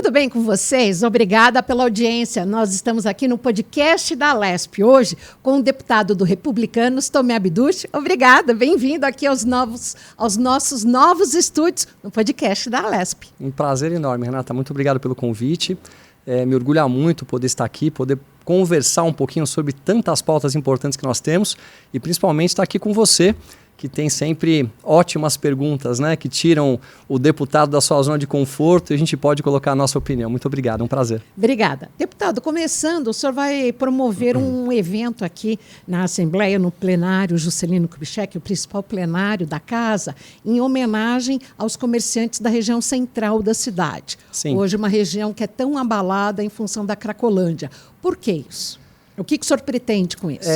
Tudo bem com vocês? Obrigada pela audiência. Nós estamos aqui no podcast da Alesp hoje com o deputado do Republicanos, Tomé Abduch. Obrigada, bem-vindo aqui aos nossos novos estúdios no podcast da Alesp. Um prazer enorme, Renata. Muito obrigado pelo convite. Me orgulha muito poder estar aqui, poder conversar um pouquinho sobre tantas pautas importantes que nós temos e principalmente estar aqui com você, que tem sempre ótimas perguntas, né, que tiram o deputado da sua zona de conforto e a gente pode colocar a nossa opinião. Muito obrigado, é um prazer. Obrigada. Deputado, começando, o senhor vai promover um evento aqui na Assembleia, no plenário Juscelino Kubitschek, o principal plenário da casa, em homenagem aos comerciantes da região central da cidade. Sim. Hoje uma região que é tão abalada em função da Cracolândia. Por que isso? O que o senhor pretende com isso?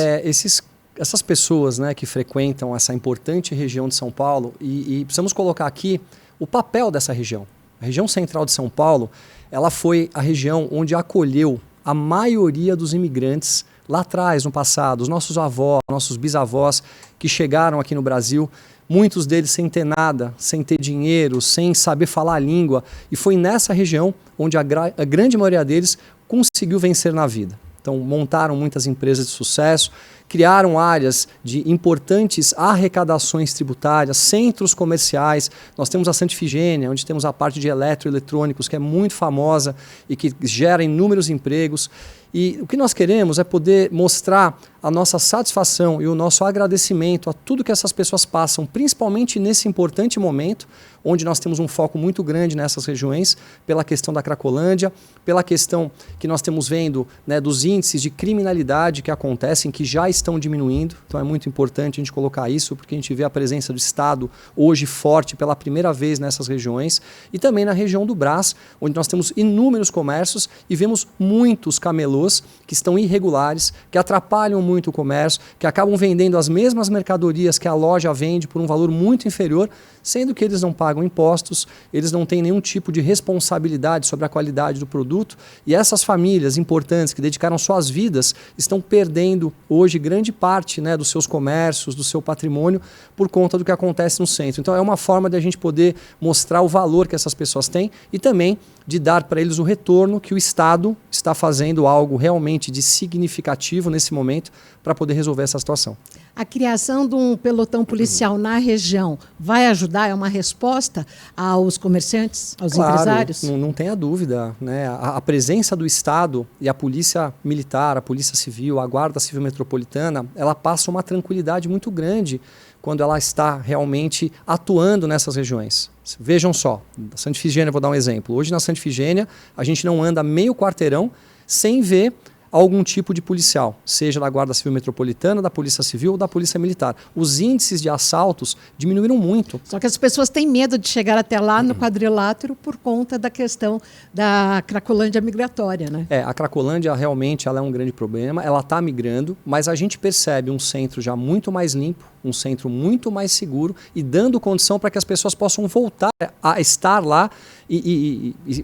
Essas pessoas, né, que frequentam essa importante região de São Paulo, e precisamos colocar aqui o papel dessa região. A região central de São Paulo, ela foi a região onde acolheu a maioria dos imigrantes lá atrás, no passado, os nossos avós, nossos bisavós que chegaram aqui no Brasil, muitos deles sem ter nada, sem ter dinheiro, sem saber falar a língua, e foi nessa região onde a grande maioria deles conseguiu vencer na vida. Então, montaram muitas empresas de sucesso, criaram áreas de importantes arrecadações tributárias, centros comerciais. Nós temos a Santa Efigênia, onde temos a parte de eletroeletrônicos, que é muito famosa e que gera inúmeros empregos. E o que nós queremos é poder mostrar a nossa satisfação e o nosso agradecimento a tudo que essas pessoas passam, principalmente nesse importante momento, onde nós temos um foco muito grande nessas regiões, pela questão da Cracolândia, pela questão que nós temos vendo, né, dos índices de criminalidade que acontecem, que já estão diminuindo. Então é muito importante a gente colocar isso, porque a gente vê a presença do Estado hoje forte pela primeira vez nessas regiões, e também na região do Brás, onde nós temos inúmeros comércios e vemos muitos camelôs que estão irregulares, que atrapalham muito o comércio, que acabam vendendo as mesmas mercadorias que a loja vende por um valor muito inferior, sendo que eles não pagam impostos, eles não têm nenhum tipo de responsabilidade sobre a qualidade do produto, e essas famílias importantes que dedicaram suas vidas estão perdendo hoje grande parte, né, dos seus comércios, do seu patrimônio, por conta do que acontece no centro. Então é uma forma de a gente poder mostrar o valor que essas pessoas têm e também de dar para eles o retorno que o Estado está fazendo algo realmente de significativo nesse momento para poder resolver essa situação. A criação de um pelotão policial na região vai ajudar? É uma resposta aos comerciantes, aos empresários? Não tenha dúvida, né? A presença do Estado e a Polícia Militar, a Polícia Civil, a Guarda Civil Metropolitana, ela passa uma tranquilidade muito grande quando ela está realmente atuando nessas regiões. Vejam só, na Santa Efigênia, vou dar um exemplo. Hoje na Santa Efigênia, a gente não anda meio quarteirão sem ver algum tipo de policial, seja da Guarda Civil Metropolitana, da Polícia Civil ou da Polícia Militar. Os índices de assaltos diminuíram muito. Só que as pessoas têm medo de chegar até lá no quadrilátero por conta da questão da Cracolândia migratória, né? A Cracolândia realmente ela é um grande problema, ela está migrando, mas a gente percebe um centro já muito mais limpo, um centro muito mais seguro e dando condição para que as pessoas possam voltar a estar lá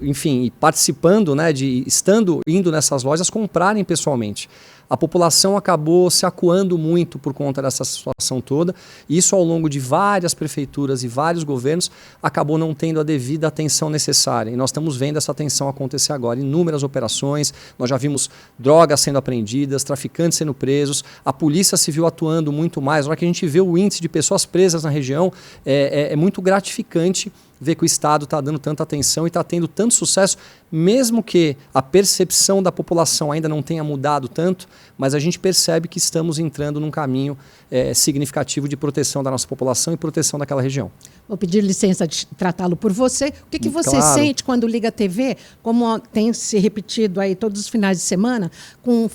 enfim, participando, né, indo nessas lojas, comprarem pessoalmente. A população acabou se acuando muito por conta dessa situação toda, e isso ao longo de várias prefeituras e vários governos acabou não tendo a devida atenção necessária. E nós estamos vendo essa atenção acontecer agora. Inúmeras operações, nós já vimos drogas sendo apreendidas, traficantes sendo presos, a Polícia Civil atuando muito mais. Na hora que a gente vê o índice de pessoas presas na região, é muito gratificante ver que o Estado está dando tanta atenção e está tendo tanto sucesso, mesmo que a percepção da população ainda não tenha mudado tanto, mas a gente percebe que estamos entrando num caminho significativo de proteção da nossa população e proteção daquela região. Vou pedir licença de tratá-lo por você. O que você sente quando liga a TV, como tem se repetido aí todos os finais de semana, com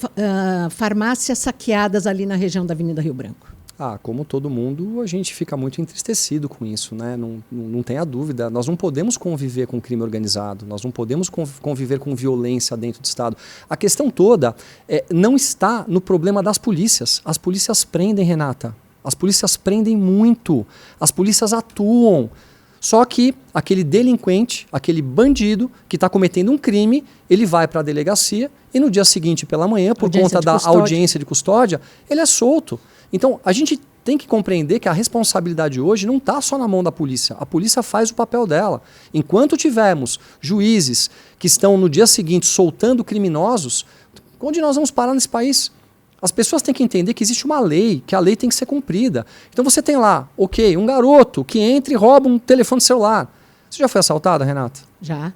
farmácias saqueadas ali na região da Avenida Rio Branco? Como todo mundo, a gente fica muito entristecido com isso, né? Não tenha dúvida. Nós não podemos conviver com crime organizado, nós não podemos conviver com violência dentro do Estado. A questão toda não está no problema das polícias. As polícias prendem, Renata. As polícias prendem muito. As polícias atuam. Só que aquele delinquente, aquele bandido que está cometendo um crime, ele vai para a delegacia e no dia seguinte pela manhã, por conta da audiência de custódia, ele é solto. Então, a gente tem que compreender que a responsabilidade hoje não está só na mão da polícia. A polícia faz o papel dela. Enquanto tivermos juízes que estão no dia seguinte soltando criminosos, onde nós vamos parar nesse país? As pessoas têm que entender que existe uma lei, que a lei tem que ser cumprida. Então você tem lá, ok, um garoto que entra e rouba um telefone celular. Você já foi assaltada, Renata? Já.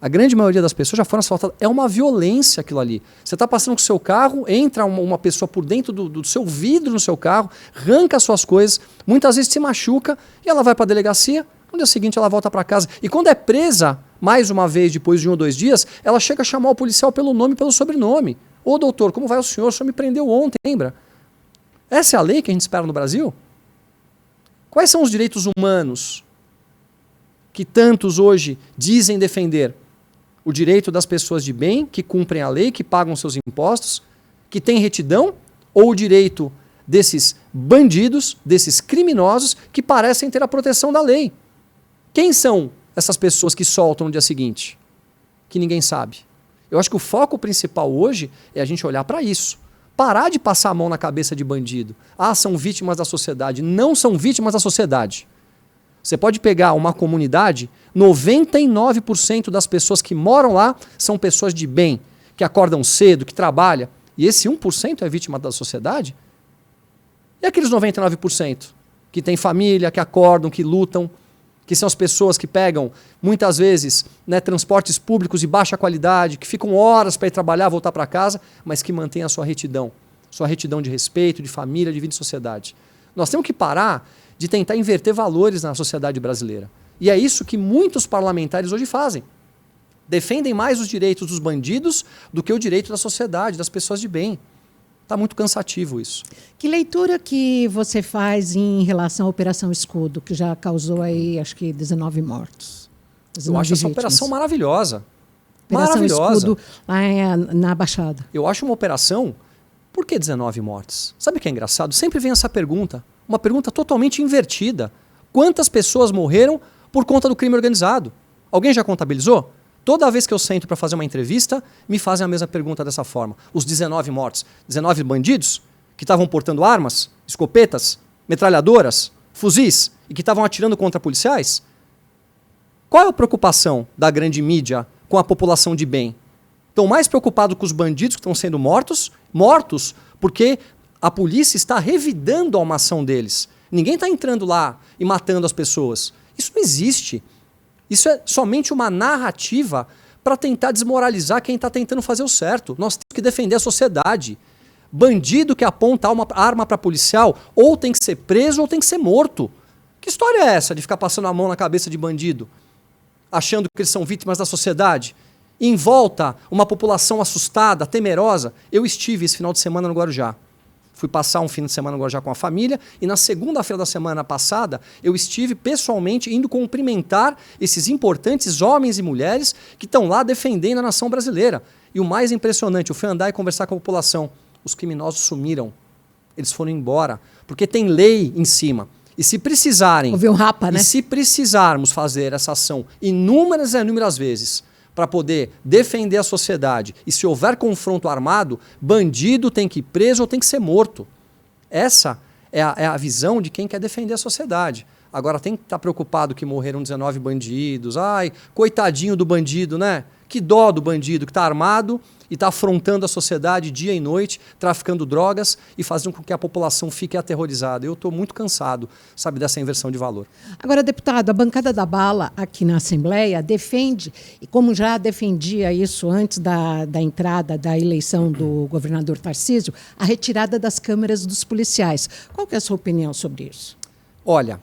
A grande maioria das pessoas já foram assaltadas. É uma violência aquilo ali. Você está passando com o seu carro, entra uma pessoa por dentro do seu vidro no seu carro, arranca as suas coisas, muitas vezes se machuca e ela vai para a delegacia, no dia seguinte ela volta para casa. E quando é presa, mais uma vez, depois de 1 ou 2 dias, ela chega a chamar o policial pelo nome e pelo sobrenome. Ô doutor, como vai o senhor? O senhor me prendeu ontem, lembra? Essa é a lei que a gente espera no Brasil? Quais são os direitos humanos que tantos hoje dizem defender? O direito das pessoas de bem, que cumprem a lei, que pagam seus impostos, que têm retidão, ou o direito desses bandidos, desses criminosos, que parecem ter a proteção da lei? Quem são essas pessoas que soltam no dia seguinte? Que ninguém sabe. Eu acho que o foco principal hoje é a gente olhar para isso. Parar de passar a mão na cabeça de bandido. Ah, são vítimas da sociedade. Não são vítimas da sociedade. Você pode pegar uma comunidade, 99% das pessoas que moram lá são pessoas de bem, que acordam cedo, que trabalham. E esse 1% é vítima da sociedade? E aqueles 99% que têm família, que acordam, que lutam, que são as pessoas que pegam, muitas vezes, transportes públicos de baixa qualidade, que ficam horas para ir trabalhar, voltar para casa, mas que mantêm a sua retidão de respeito, de família, de vida e sociedade. Nós temos que parar de tentar inverter valores na sociedade brasileira. E é isso que muitos parlamentares hoje fazem. Defendem mais os direitos dos bandidos do que o direito da sociedade, das pessoas de bem. Está muito cansativo isso. Que leitura que você faz em relação à Operação Escudo, que já causou aí, acho que 19 mortos? 19 Eu acho essa vítimas. operação maravilhosa. Operação maravilhosa. Escudo lá na Baixada. Eu acho uma operação... Por que 19 mortes? Sabe o que é engraçado? Sempre vem essa pergunta. Uma pergunta totalmente invertida. Quantas pessoas morreram por conta do crime organizado? Alguém já contabilizou? Toda vez que eu sento para fazer uma entrevista, me fazem a mesma pergunta dessa forma. Os 19 mortos, 19 bandidos que estavam portando armas, escopetas, metralhadoras, fuzis e que estavam atirando contra policiais? Qual é a preocupação da grande mídia com a população de bem? Estão mais preocupados com os bandidos que estão sendo mortos porque a polícia está revidando a ação deles. Ninguém está entrando lá e matando as pessoas. Isso não existe. Isso é somente uma narrativa para tentar desmoralizar quem está tentando fazer o certo. Nós temos que defender a sociedade. Bandido que aponta uma arma para policial ou tem que ser preso ou tem que ser morto. Que história é essa de ficar passando a mão na cabeça de bandido, achando que eles são vítimas da sociedade? Em volta, uma população assustada, temerosa. Eu estive esse final de semana no Guarujá. Fui passar um fim de semana no Guarujá com a família e na segunda-feira da semana passada eu estive pessoalmente indo cumprimentar esses importantes homens e mulheres que estão lá defendendo a nação brasileira. E o mais impressionante, eu fui andar e conversar com a população. Os criminosos sumiram. Eles foram embora. Porque tem lei em cima. E se precisarem... Houve um rapa, né? E se precisarmos fazer essa ação inúmeras vezes para poder defender a sociedade, e se houver confronto armado, bandido tem que ir preso ou tem que ser morto. Essa é a visão de quem quer defender a sociedade. Agora tem que estar preocupado que morreram 19 bandidos. Ai, coitadinho do bandido, né? Que dó do bandido que está armado e está afrontando a sociedade dia e noite, traficando drogas e fazendo com que a população fique aterrorizada. Eu estou muito cansado, sabe, dessa inversão de valor. Agora, deputado, a bancada da bala aqui na Assembleia defende, e como já defendia isso antes da entrada da eleição do governador Tarcísio, a retirada das câmeras dos policiais. Qual que é a sua opinião sobre isso? Olha,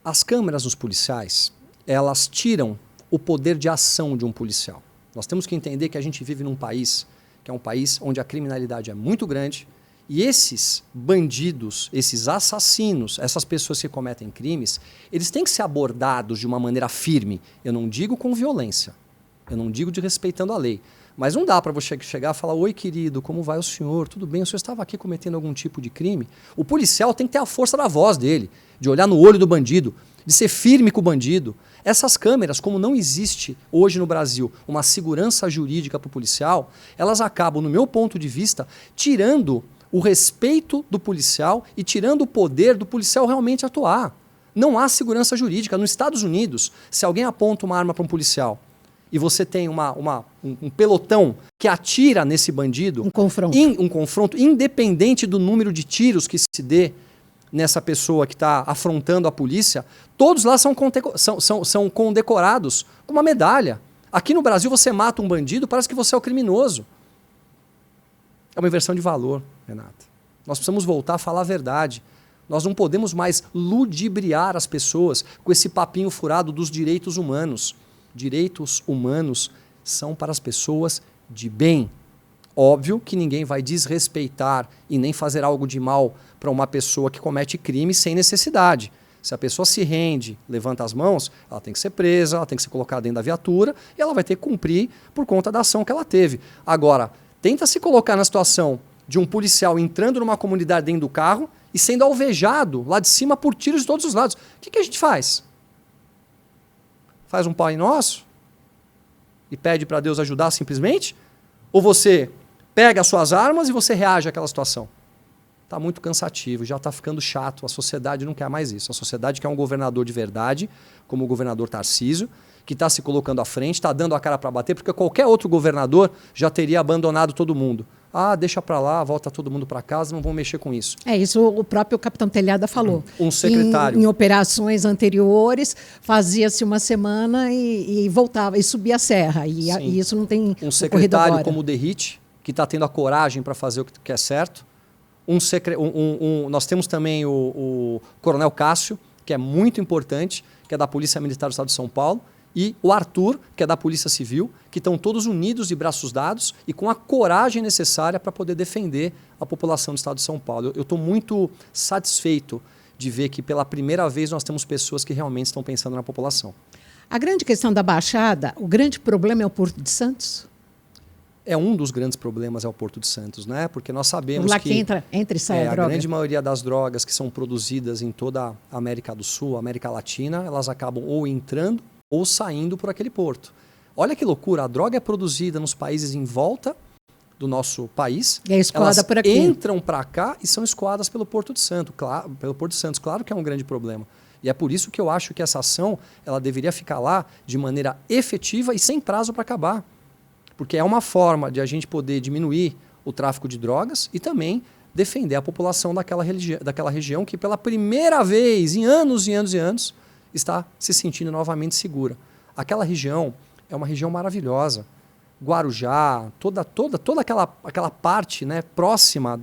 as câmeras dos policiais, elas tiram o poder de ação de um policial. Nós temos que entender que a gente vive num país que é um país onde a criminalidade é muito grande e esses bandidos, esses assassinos, essas pessoas que cometem crimes, eles têm que ser abordados de uma maneira firme. Eu não digo com violência, eu não digo de respeitando a lei, mas não dá para você chegar e falar: oi querido, como vai o senhor? Tudo bem? O senhor estava aqui cometendo algum tipo de crime? O policial tem que ter a força da voz dele, de olhar no olho do bandido, de ser firme com o bandido. Essas câmeras, como não existe hoje no Brasil uma segurança jurídica para o policial, elas acabam, no meu ponto de vista, tirando o respeito do policial e tirando o poder do policial realmente atuar. Não há segurança jurídica. Nos Estados Unidos, se alguém aponta uma arma para um policial e você tem um pelotão que atira nesse bandido... Um confronto independente do número de tiros que se dê nessa pessoa que está afrontando a polícia, todos lá são condecorados com uma medalha. Aqui no Brasil, você mata um bandido, parece que você é o criminoso. É uma inversão de valor, Renata. Nós precisamos voltar a falar a verdade. Nós não podemos mais ludibriar as pessoas com esse papinho furado dos direitos humanos. Direitos humanos são para as pessoas de bem. Óbvio que ninguém vai desrespeitar e nem fazer algo de mal para uma pessoa que comete crime sem necessidade. Se a pessoa se rende, levanta as mãos, ela tem que ser presa, ela tem que ser colocada dentro da viatura e ela vai ter que cumprir por conta da ação que ela teve. Agora, tenta se colocar na situação de um policial entrando numa comunidade dentro do carro e sendo alvejado lá de cima por tiros de todos os lados. O que a gente faz? Faz um Pai Nosso e pede para Deus ajudar simplesmente? Ou você pega as suas armas e você reage àquela situação? Está muito cansativo, já está ficando chato, a sociedade não quer mais isso. A sociedade quer um governador de verdade, como o governador Tarcísio, que está se colocando à frente, está dando a cara para bater, porque qualquer outro governador já teria abandonado todo mundo. Ah, deixa para lá, volta todo mundo para casa, não vão mexer com isso. É isso, o próprio capitão Telhada falou. Um secretário. Em operações anteriores, fazia-se uma semana e voltava, e subia a serra. E isso não tem um secretário como o Derrite, que está tendo a coragem para fazer o que é certo. Nós temos também o Coronel Cássio, que é muito importante, que é da Polícia Militar do Estado de São Paulo, e o Arthur, que é da Polícia Civil, que estão todos unidos de braços dados e com a coragem necessária para poder defender a população do Estado de São Paulo. Eu estou muito satisfeito de ver que pela primeira vez nós temos pessoas que realmente estão pensando na população. A grande questão da Baixada, o grande problema é o Porto de Santos? É um dos grandes problemas, é o Porto de Santos, né? Porque nós sabemos lá que entra e sai a droga. A grande maioria das drogas que são produzidas em toda a América do Sul, América Latina, elas acabam ou entrando ou saindo por aquele porto. Olha que loucura, a droga é produzida nos países em volta do nosso país. E é escoada por aqui. Entram para cá e são escoadas pelo Porto de Santos. Claro que é um grande problema. E é por isso que eu acho que essa ação ela deveria ficar lá de maneira efetiva e sem prazo para acabar. Porque é uma forma de a gente poder diminuir o tráfico de drogas e também defender a população daquela região que pela primeira vez em anos e anos e anos está se sentindo novamente segura. Aquela região é uma região maravilhosa. Guarujá, toda aquela parte, né, próxima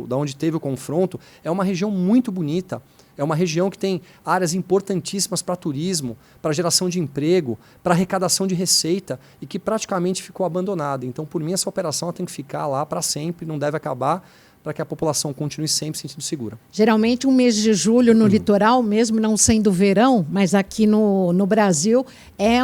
da onde teve o confronto, é uma região muito bonita. É uma região que tem áreas importantíssimas para turismo, para geração de emprego, para arrecadação de receita e que praticamente ficou abandonada. Então, por mim, essa operação ela tem que ficar lá para sempre, não deve acabar, para que a população continue sempre se sentindo segura. Geralmente, um mês de julho no litoral, mesmo não sendo verão, mas aqui no Brasil, é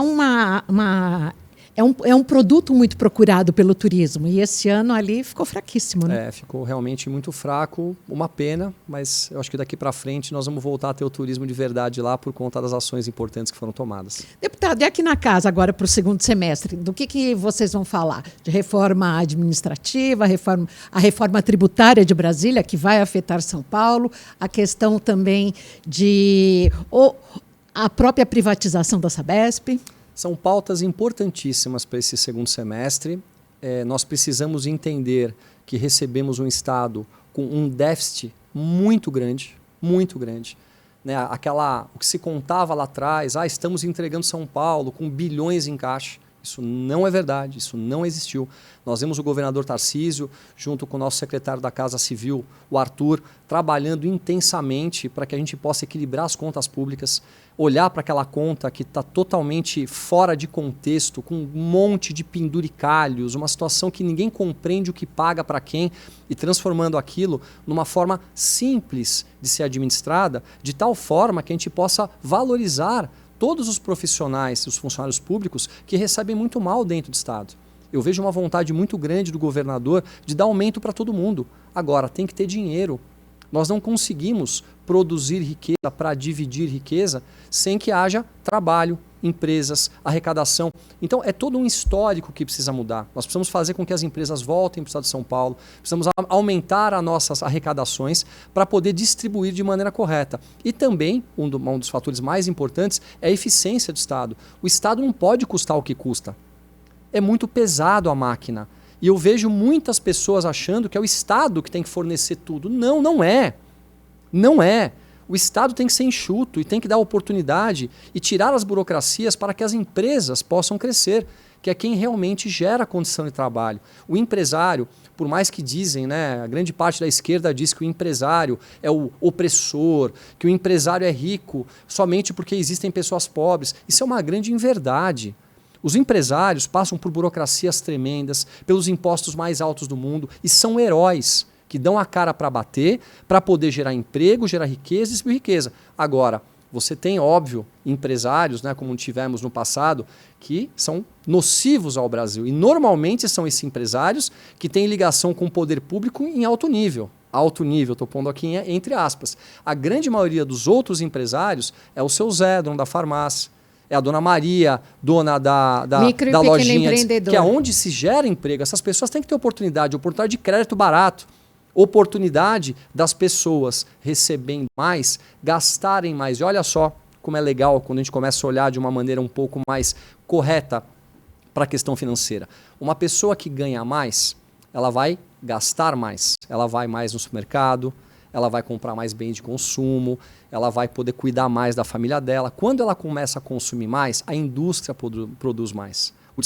um produto muito procurado pelo turismo. E esse ano ali ficou fraquíssimo, né? Ficou realmente muito fraco, uma pena, mas eu acho que daqui para frente nós vamos voltar a ter o turismo de verdade lá por conta das ações importantes que foram tomadas. Deputado, e aqui na casa agora para o segundo semestre, do que vocês vão falar? De reforma administrativa, a reforma tributária de Brasília, que vai afetar São Paulo, a questão também a própria privatização da Sabesp? São pautas importantíssimas para esse segundo semestre. Nós precisamos entender que recebemos um Estado com um déficit muito grande, né? O que se contava lá atrás, estamos entregando São Paulo com bilhões em caixa. Isso não é verdade, isso não existiu. Nós vemos o governador Tarcísio, junto com o nosso secretário da Casa Civil, o Arthur, trabalhando intensamente para que a gente possa equilibrar as contas públicas, olhar para aquela conta que está totalmente fora de contexto, com um monte de penduricalhos, uma situação que ninguém compreende o que paga para quem, e transformando aquilo numa forma simples de ser administrada, de tal forma que a gente possa valorizar todos os profissionais e os funcionários públicos que recebem muito mal dentro do Estado. Eu vejo uma vontade muito grande do governador de dar aumento para todo mundo. Agora, tem que ter dinheiro. Nós não conseguimos produzir riqueza para dividir riqueza sem que haja trabalho, empresas, arrecadação. Então, é todo um histórico que precisa mudar. Nós precisamos fazer com que as empresas voltem para o estado de São Paulo, precisamos aumentar as nossas arrecadações para poder distribuir de maneira correta. E também, um dos fatores mais importantes é a eficiência do Estado. O Estado não pode custar o que custa. É muito pesado a máquina. E eu vejo muitas pessoas achando que é o Estado que tem que fornecer tudo. Não, não é. Não é. O Estado tem que ser enxuto e tem que dar oportunidade e tirar as burocracias para que as empresas possam crescer, que é quem realmente gera a condição de trabalho. O empresário, por mais que dizem, né, a grande parte da esquerda diz que o empresário é o opressor, que o empresário é rico somente porque existem pessoas pobres. Isso é uma grande inverdade. Os empresários passam por burocracias tremendas, pelos impostos mais altos do mundo e são heróis que dão a cara para bater, para poder gerar emprego, gerar riqueza e distribuir riqueza. Agora, você tem, óbvio, empresários, né, como tivemos no passado, que são nocivos ao Brasil. E normalmente são esses empresários que têm ligação com o poder público em alto nível. Alto nível, estou pondo aqui entre aspas. A grande maioria dos outros empresários é o seu Zé, dono da farmácia. É a dona Maria, dona da lojinha, que é onde se gera emprego. Essas pessoas têm que ter oportunidade de crédito barato, oportunidade das pessoas recebendo mais, gastarem mais. E olha só como é legal quando a gente começa a olhar de uma maneira um pouco mais correta para a questão financeira. Uma pessoa que ganha mais, ela vai gastar mais, ela vai mais no supermercado, ela vai comprar mais bens de consumo, ela vai poder cuidar mais da família dela. Quando ela começa a consumir mais, a indústria produz mais. O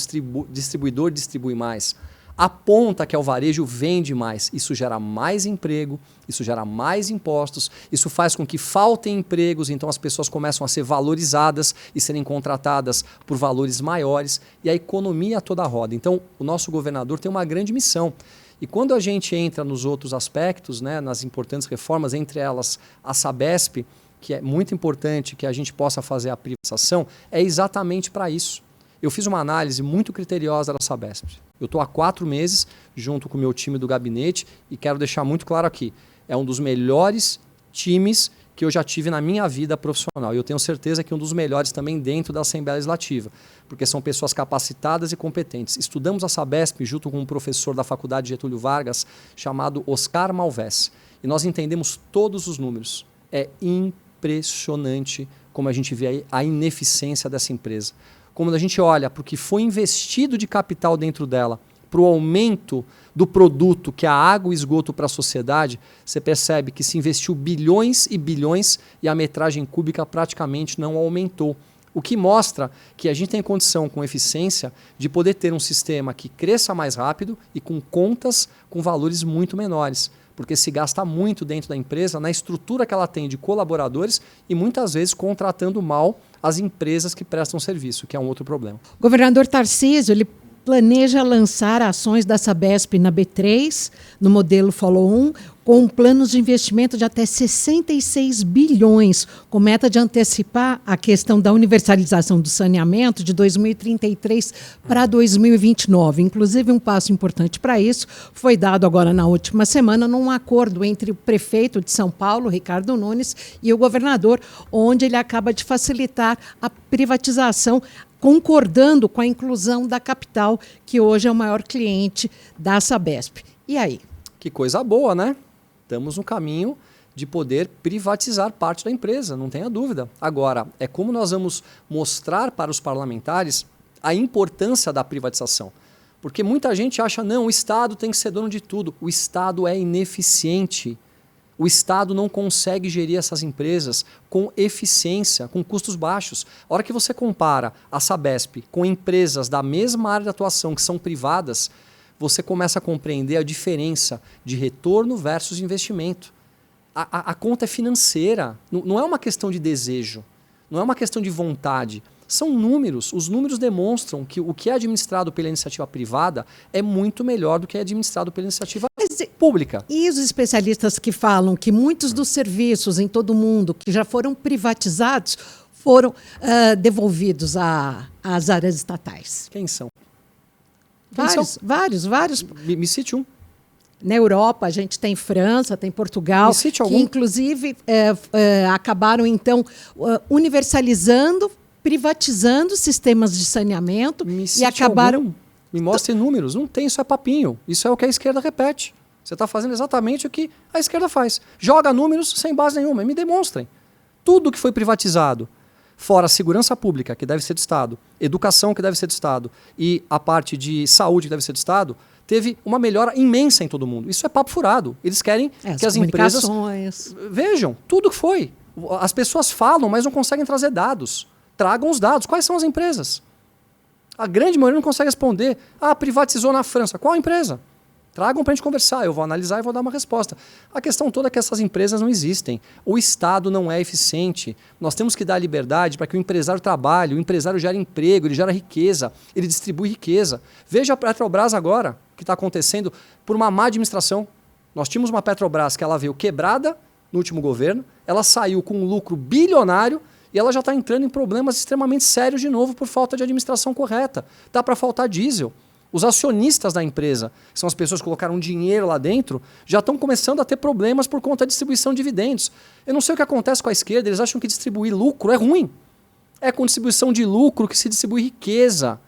distribuidor distribui mais. A ponta, que é o varejo, vende mais. Isso gera mais emprego, isso gera mais impostos, isso faz com que faltem empregos, então as pessoas começam a ser valorizadas e serem contratadas por valores maiores e a economia toda roda. Então, o nosso governador tem uma grande missão. E quando a gente entra nos outros aspectos, né, nas importantes reformas, entre elas a Sabesp, que é muito importante que a gente possa fazer a privatização, é exatamente para isso. Eu fiz uma análise muito criteriosa da Sabesp. Eu estou há 4 meses junto com o meu time do gabinete e quero deixar muito claro aqui, é um dos melhores times que eu já tive na minha vida profissional. E eu tenho certeza que um dos melhores também dentro da Assembleia Legislativa, porque são pessoas capacitadas e competentes. Estudamos a Sabesp junto com um professor da Faculdade Getúlio Vargas, chamado Oscar Malvez. E nós entendemos todos os números. É impressionante como a gente vê a ineficiência dessa empresa. Como a gente olha para o que foi investido de capital dentro dela, para o aumento do produto, que é a água e esgoto para a sociedade, você percebe que se investiu bilhões e bilhões e a metragem cúbica praticamente não aumentou. O que mostra que a gente tem condição, com eficiência, de poder ter um sistema que cresça mais rápido e com contas com valores muito menores. Porque se gasta muito dentro da empresa, na estrutura que ela tem de colaboradores e muitas vezes contratando mal as empresas que prestam serviço, que é um outro problema. Governador Tarcísio, ele planeja lançar ações da Sabesp na B3, no modelo Follow-on, com planos de investimento de até 66 bilhões, com meta de antecipar a questão da universalização do saneamento de 2033 para 2029. Inclusive, um passo importante para isso foi dado agora na última semana num acordo entre o prefeito de São Paulo, Ricardo Nunes, e o governador, onde ele acaba de facilitar a privatização, concordando com a inclusão da capital, que hoje é o maior cliente da Sabesp. E aí? Que coisa boa, né? Estamos no caminho de poder privatizar parte da empresa, não tenha dúvida. Agora, é como nós vamos mostrar para os parlamentares a importância da privatização. Porque muita gente acha, não, o Estado tem que ser dono de tudo. O Estado é ineficiente. O Estado não consegue gerir essas empresas com eficiência, com custos baixos. A hora que você compara a Sabesp com empresas da mesma área de atuação que são privadas, você começa a compreender a diferença de retorno versus investimento. A conta é financeira, não é uma questão de desejo, não é uma questão de vontade. São números. Os números demonstram que o que é administrado pela iniciativa privada é muito melhor do que é administrado pela iniciativa pública. E os especialistas que falam que muitos dos serviços em todo o mundo que já foram privatizados foram devolvidos às áreas estatais? Quem são? Vários. Me cite um. Na Europa, a gente tem França, tem Portugal, que inclusive acabaram, então, universalizando privatizando sistemas de saneamento e acabaram... Me mostre números. Não tem, isso é papinho. Isso é o que a esquerda repete. Você está fazendo exatamente o que a esquerda faz. Joga números sem base nenhuma. E me demonstrem. Tudo que foi privatizado, fora a segurança pública, que deve ser do Estado, educação, que deve ser do Estado, e a parte de saúde, que deve ser do Estado, teve uma melhora imensa em todo mundo. Isso é papo furado. Eles querem que as empresas... Vejam, tudo que foi. As pessoas falam, mas não conseguem trazer dados. Tragam os dados. Quais são as empresas? A grande maioria não consegue responder. Ah, privatizou na França. Qual empresa? Tragam para a gente conversar. Eu vou analisar e vou dar uma resposta. A questão toda é que essas empresas não existem. O Estado não é eficiente. Nós temos que dar liberdade para que o empresário trabalhe, o empresário gere emprego, ele gera riqueza, ele distribui riqueza. Veja a Petrobras agora, que está acontecendo por uma má administração. Nós tínhamos uma Petrobras que ela veio quebrada no último governo, ela saiu com um lucro bilionário, e ela já está entrando em problemas extremamente sérios de novo por falta de administração correta. Dá para faltar diesel. Os acionistas da empresa, que são as pessoas que colocaram dinheiro lá dentro, já estão começando a ter problemas por conta da distribuição de dividendos. Eu não sei o que acontece com a esquerda, eles acham que distribuir lucro é ruim. É com distribuição de lucro que se distribui riqueza.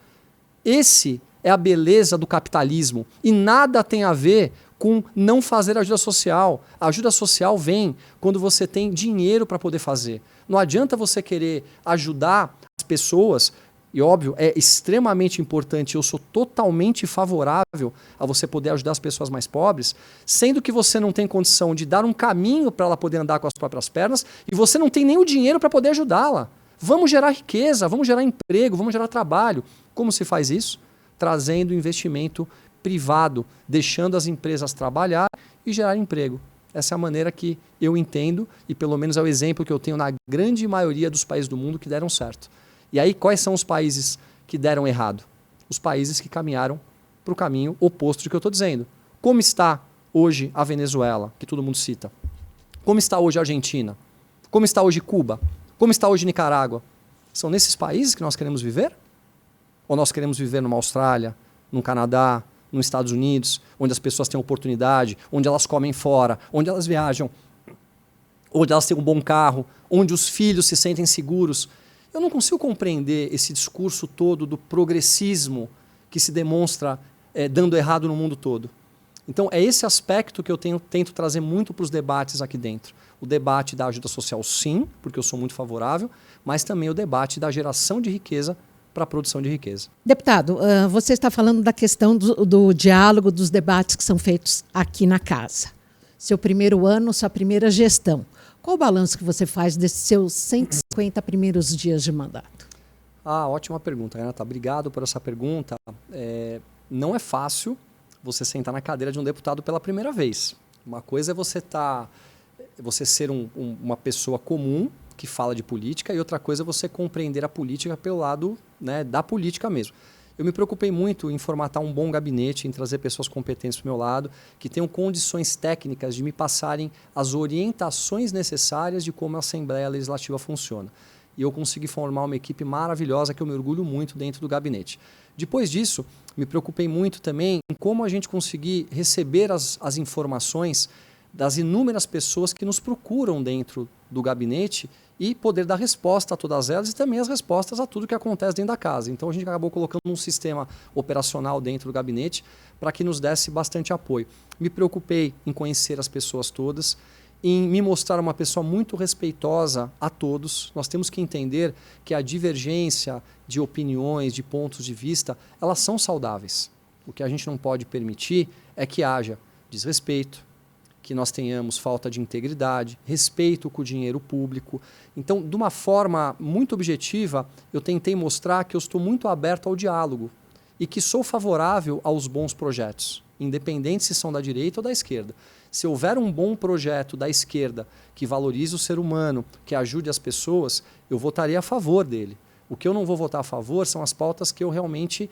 Esse é a beleza do capitalismo. E nada tem a ver com não fazer ajuda social. A ajuda social vem quando você tem dinheiro para poder fazer. Não adianta você querer ajudar as pessoas, e óbvio, é extremamente importante, eu sou totalmente favorável a você poder ajudar as pessoas mais pobres, sendo que você não tem condição de dar um caminho para ela poder andar com as próprias pernas e você não tem nem o dinheiro para poder ajudá-la. Vamos gerar riqueza, vamos gerar emprego, vamos gerar trabalho. Como se faz isso? Trazendo investimento privado, deixando as empresas trabalhar e gerar emprego. Essa é a maneira que eu entendo e pelo menos é o exemplo que eu tenho na grande maioria dos países do mundo que deram certo. E aí quais são os países que deram errado? Os países que caminharam para o caminho oposto do que eu estou dizendo. Como está hoje a Venezuela, que todo mundo cita? Como está hoje a Argentina? Como está hoje Cuba? Como está hoje Nicarágua? São nesses países que nós queremos viver? Ou nós queremos viver numa Austrália, no Canadá, nos Estados Unidos, onde as pessoas têm oportunidade, onde elas comem fora, onde elas viajam, onde elas têm um bom carro, onde os filhos se sentem seguros? Eu não consigo compreender esse discurso todo do progressismo que se demonstra dando errado no mundo todo. Então é esse aspecto que eu tento trazer muito para os debates aqui dentro. O debate da ajuda social, sim, porque eu sou muito favorável, mas também o debate da geração de riqueza para a produção de riqueza. Deputado, você está falando da questão do diálogo, dos debates que são feitos aqui na casa. Seu primeiro ano, sua primeira gestão. Qual o balanço que você faz desses seus 150 primeiros dias de mandato? Ótima pergunta, Renata. Obrigado por essa pergunta. Não é fácil você sentar na cadeira de um deputado pela primeira vez. Uma coisa é você ser uma pessoa comum que fala de política e outra coisa é você compreender a política pelo lado, né, da política mesmo. Eu me preocupei muito em formatar um bom gabinete, em trazer pessoas competentes para o meu lado, que tenham condições técnicas de me passarem as orientações necessárias de como a Assembleia Legislativa funciona. E eu consegui formar uma equipe maravilhosa que eu me orgulho muito dentro do gabinete. Depois disso, me preocupei muito também em como a gente conseguir receber as informações das inúmeras pessoas que nos procuram dentro do gabinete e poder dar resposta a todas elas e também as respostas a tudo que acontece dentro da casa. Então a gente acabou colocando um sistema operacional dentro do gabinete para que nos desse bastante apoio. Me preocupei em conhecer as pessoas todas, em me mostrar uma pessoa muito respeitosa a todos. Nós temos que entender que a divergência de opiniões, de pontos de vista, elas são saudáveis. O que a gente não pode permitir é que haja desrespeito, que nós tenhamos falta de integridade, respeito com o dinheiro público. Então, de uma forma muito objetiva, eu tentei mostrar que eu estou muito aberto ao diálogo e que sou favorável aos bons projetos, independente se são da direita ou da esquerda. Se houver um bom projeto da esquerda que valorize o ser humano, que ajude as pessoas, eu votaria a favor dele. O que eu não vou votar a favor são as pautas que eu realmente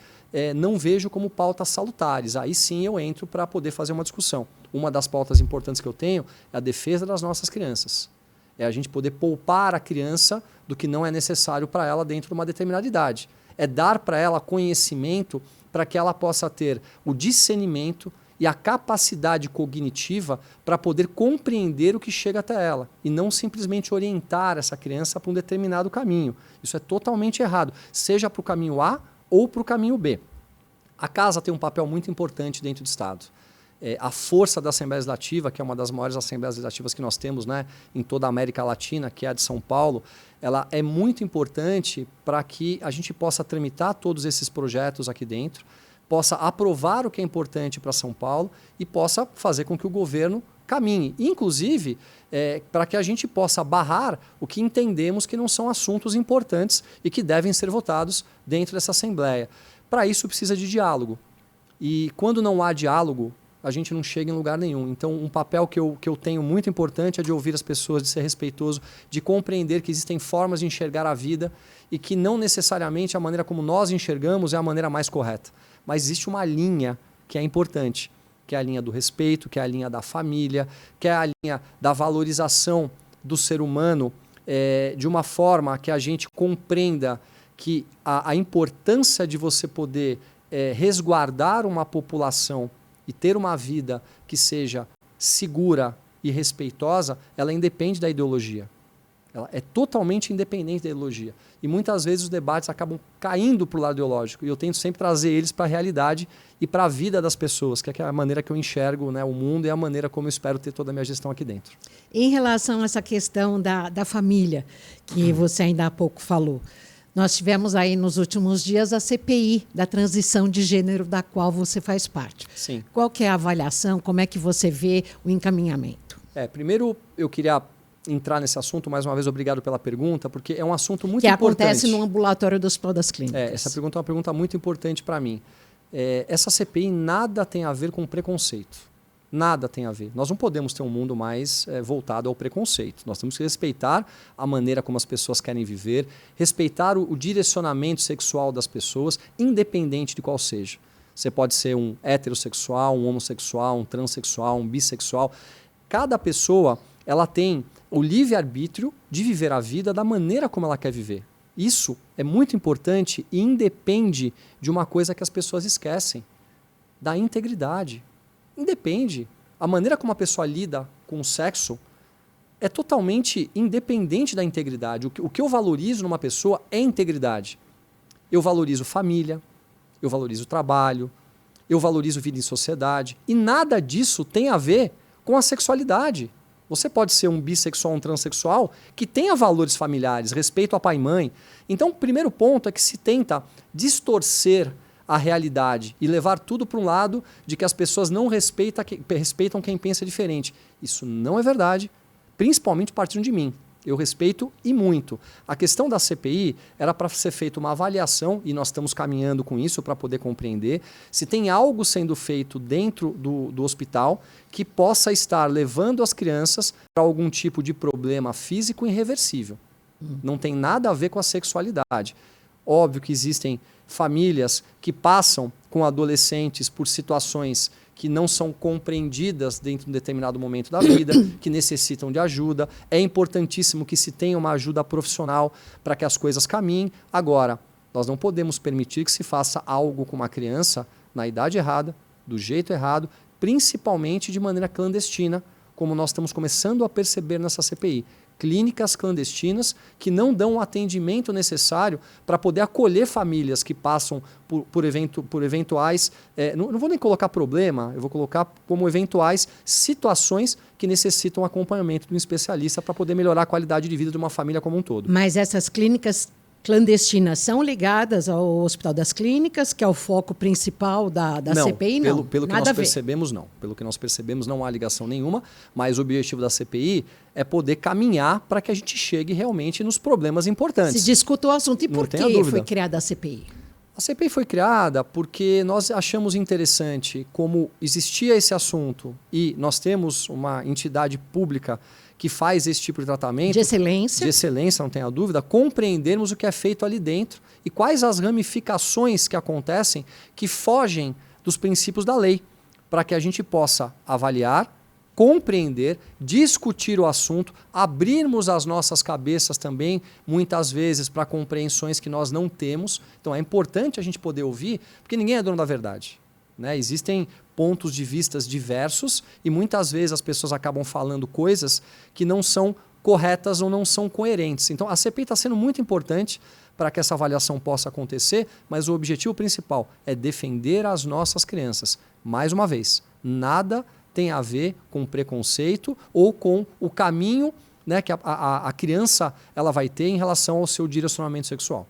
não vejo como pautas salutares. Aí sim eu entro para poder fazer uma discussão. Uma das pautas importantes que eu tenho é a defesa das nossas crianças. É a gente poder poupar a criança do que não é necessário para ela dentro de uma determinada idade. É dar para ela conhecimento para que ela possa ter o discernimento e a capacidade cognitiva para poder compreender o que chega até ela e não simplesmente orientar essa criança para um determinado caminho. Isso é totalmente errado, seja para o caminho A ou para o caminho B. A casa tem um papel muito importante dentro do Estado. A força da Assembleia Legislativa, que é uma das maiores assembleias legislativas que nós temos, né, em toda a América Latina, que é a de São Paulo, ela é muito importante para que a gente possa tramitar todos esses projetos aqui dentro, possa aprovar o que é importante para São Paulo e possa fazer com que o governo caminhe. Inclusive, para que a gente possa barrar o que entendemos que não são assuntos importantes e que devem ser votados dentro dessa Assembleia. Para isso precisa de diálogo. E quando não há diálogo, a gente não chega em lugar nenhum. Então, um papel que eu tenho muito importante é de ouvir as pessoas, de ser respeitoso, de compreender que existem formas de enxergar a vida e que não necessariamente a maneira como nós enxergamos é a maneira mais correta. Mas existe uma linha que é importante, que é a linha do respeito, que é a linha da família, que é a linha da valorização do ser humano de uma forma que a gente compreenda que a importância de você poder resguardar uma população e ter uma vida que seja segura e respeitosa, ela independe da ideologia. Ela é totalmente independente da ideologia. E muitas vezes os debates acabam caindo para o lado ideológico. E eu tento sempre trazer eles para a realidade e para a vida das pessoas, que é a maneira que eu enxergo, né, o mundo e a maneira como eu espero ter toda a minha gestão aqui dentro. Em relação a essa questão da família, que você ainda há pouco falou, nós tivemos aí nos últimos dias a CPI da transição de gênero, da qual você faz parte. Sim. Qual que é a avaliação? Como é que você vê o encaminhamento? Primeiro, eu queria entrar nesse assunto, mais uma vez, obrigado pela pergunta, porque é um assunto muito importante. Que acontece no ambulatório do Hospital das Clínicas. Essa pergunta é uma pergunta muito importante para mim. Essa CPI nada tem a ver com preconceito. Nada tem a ver. Nós não podemos ter um mundo mais voltado ao preconceito. Nós temos que respeitar a maneira como as pessoas querem viver, respeitar o direcionamento sexual das pessoas, independente de qual seja. Você pode ser um heterossexual, um homossexual, um transexual, um bissexual. Cada pessoa ela tem o livre-arbítrio de viver a vida da maneira como ela quer viver. Isso é muito importante e independe de uma coisa que as pessoas esquecem, da integridade. Independe. A maneira como a pessoa lida com o sexo é totalmente independente da integridade. O que eu valorizo numa pessoa é integridade. Eu valorizo família, eu valorizo trabalho, eu valorizo vida em sociedade. E nada disso tem a ver com a sexualidade. Você pode ser um bissexual, um transexual, que tenha valores familiares, respeito a pai e mãe. Então, o primeiro ponto é que se tenta distorcer a realidade e levar tudo para um lado de que as pessoas não respeitam quem pensa diferente. Isso não é verdade, principalmente partindo de mim. Eu respeito e muito. A questão da CPI era para ser feita uma avaliação, e nós estamos caminhando com isso para poder compreender se tem algo sendo feito dentro do hospital que possa estar levando as crianças para algum tipo de problema físico irreversível. Não tem nada a ver com a sexualidade. Óbvio que existem famílias que passam com adolescentes por situações que não são compreendidas dentro de um determinado momento da vida, que necessitam de ajuda. É importantíssimo que se tenha uma ajuda profissional para que as coisas caminhem. Agora, nós não podemos permitir que se faça algo com uma criança na idade errada, do jeito errado, principalmente de maneira clandestina, como nós estamos começando a perceber nessa CPI. Clínicas clandestinas que não dão o atendimento necessário para poder acolher famílias que passam por eventuais, não vou nem colocar problema, eu vou colocar como eventuais situações que necessitam acompanhamento de um especialista para poder melhorar a qualidade de vida de uma família como um todo. Mas essas clínicas clandestinas são ligadas ao Hospital das Clínicas, que é o foco principal da CPI? Não, pelo que nós percebemos, não. Pelo que nós percebemos, não há ligação nenhuma, mas o objetivo da CPI é poder caminhar para que a gente chegue realmente nos problemas importantes. Se discuta o assunto. E por que foi criada a CPI? A CPI foi criada porque nós achamos interessante, como existia esse assunto e nós temos uma entidade pública que faz esse tipo de tratamento. De excelência. De excelência, não tenha dúvida. Compreendermos o que é feito ali dentro e quais as ramificações que acontecem que fogem dos princípios da lei, para que a gente possa avaliar, compreender, discutir o assunto, abrirmos as nossas cabeças também, muitas vezes, para compreensões que nós não temos. Então é importante a gente poder ouvir, porque ninguém é dono da verdade. né? Existem pontos de vistas diversos e muitas vezes as pessoas acabam falando coisas que não são corretas ou não são coerentes. Então, a CPI está sendo muito importante para que essa avaliação possa acontecer, mas o objetivo principal é defender as nossas crianças. Mais uma vez, nada tem a ver com preconceito ou com o caminho, né, que a criança ela vai ter em relação ao seu direcionamento sexual.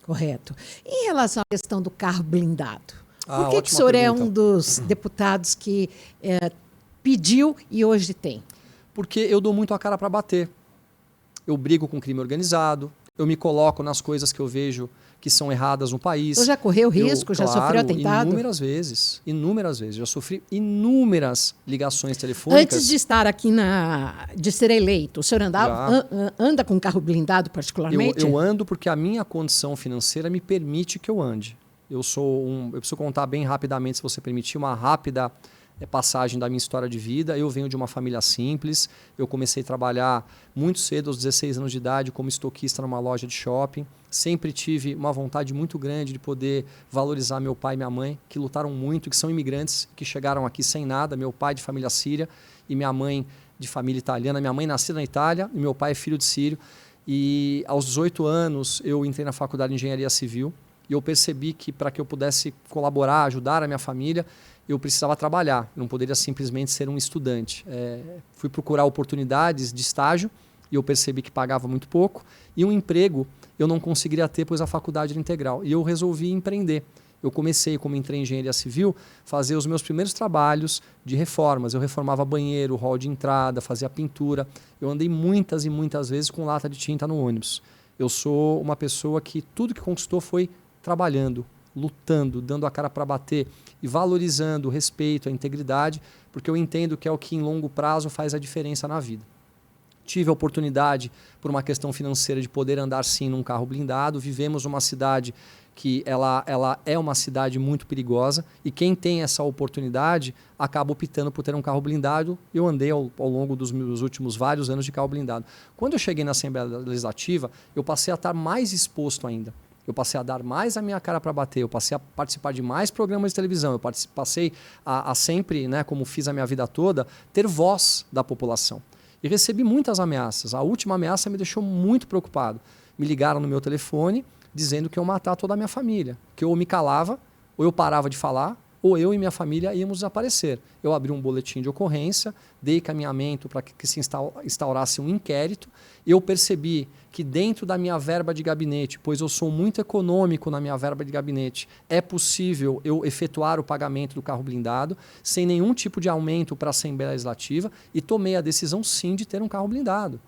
Correto. Em relação à questão do carro blindado, por que o Ótima senhor pergunta. é um dos deputados que pediu e hoje tem? Porque eu dou muito a cara para bater. Eu brigo com crime organizado, eu me coloco nas coisas que eu vejo que são erradas no país. Você já correu risco? Já sofreu atentado? Inúmeras vezes. Já sofri inúmeras ligações telefônicas. Antes de estar aqui de ser eleito, o senhor anda com carro blindado particularmente? Eu ando porque a minha condição financeira me permite que eu ande. Eu preciso contar bem rapidamente, se você permitir, uma rápida passagem da minha história de vida. Eu venho de uma família simples. Eu comecei a trabalhar muito cedo, aos 16 anos de idade, como estoquista numa loja de shopping. Sempre tive uma vontade muito grande de poder valorizar meu pai e minha mãe, que lutaram muito, que são imigrantes, que chegaram aqui sem nada. Meu pai de família síria e minha mãe de família italiana. Minha mãe nascida na Itália e meu pai é filho de sírio. E aos 18 anos eu entrei na faculdade de engenharia civil e eu percebi que para que eu pudesse colaborar, ajudar a minha família, eu precisava trabalhar, eu não poderia simplesmente ser um estudante. Fui procurar oportunidades de estágio e eu percebi que pagava muito pouco e um emprego eu não conseguiria ter, pois a faculdade era integral. E eu resolvi empreender. Eu comecei, como entrei em engenharia civil, fazer os meus primeiros trabalhos de reformas. Eu reformava banheiro, hall de entrada, fazia pintura. Eu andei muitas e muitas vezes com lata de tinta no ônibus. Eu sou uma pessoa que tudo que conquistou foi trabalhando, lutando, dando a cara para bater e valorizando o respeito, a integridade, porque eu entendo que é o que em longo prazo faz a diferença na vida. Tive a oportunidade, por uma questão financeira, de poder andar sim num carro blindado. Vivemos numa cidade que ela é uma cidade muito perigosa e quem tem essa oportunidade acaba optando por ter um carro blindado. Eu andei ao longo dos meus últimos vários anos de carro blindado. Quando eu cheguei na Assembleia Legislativa, eu passei a estar mais exposto ainda. Eu passei a dar mais a minha cara para bater, eu passei a participar de mais programas de televisão, eu passei a sempre, né, como fiz a minha vida toda, ter voz da população. E recebi muitas ameaças. A última ameaça me deixou muito preocupado. Me ligaram no meu telefone dizendo que eu ia matar toda a minha família, que eu me calava, ou eu parava de falar, ou eu e minha família íamos desaparecer. Eu abri um boletim de ocorrência, dei caminhamento para que se instaurasse um inquérito. Eu percebi que dentro da minha verba de gabinete, pois eu sou muito econômico na minha verba de gabinete, é possível eu efetuar o pagamento do carro blindado sem nenhum tipo de aumento para a Assembleia Legislativa e tomei a decisão sim de ter um carro blindado.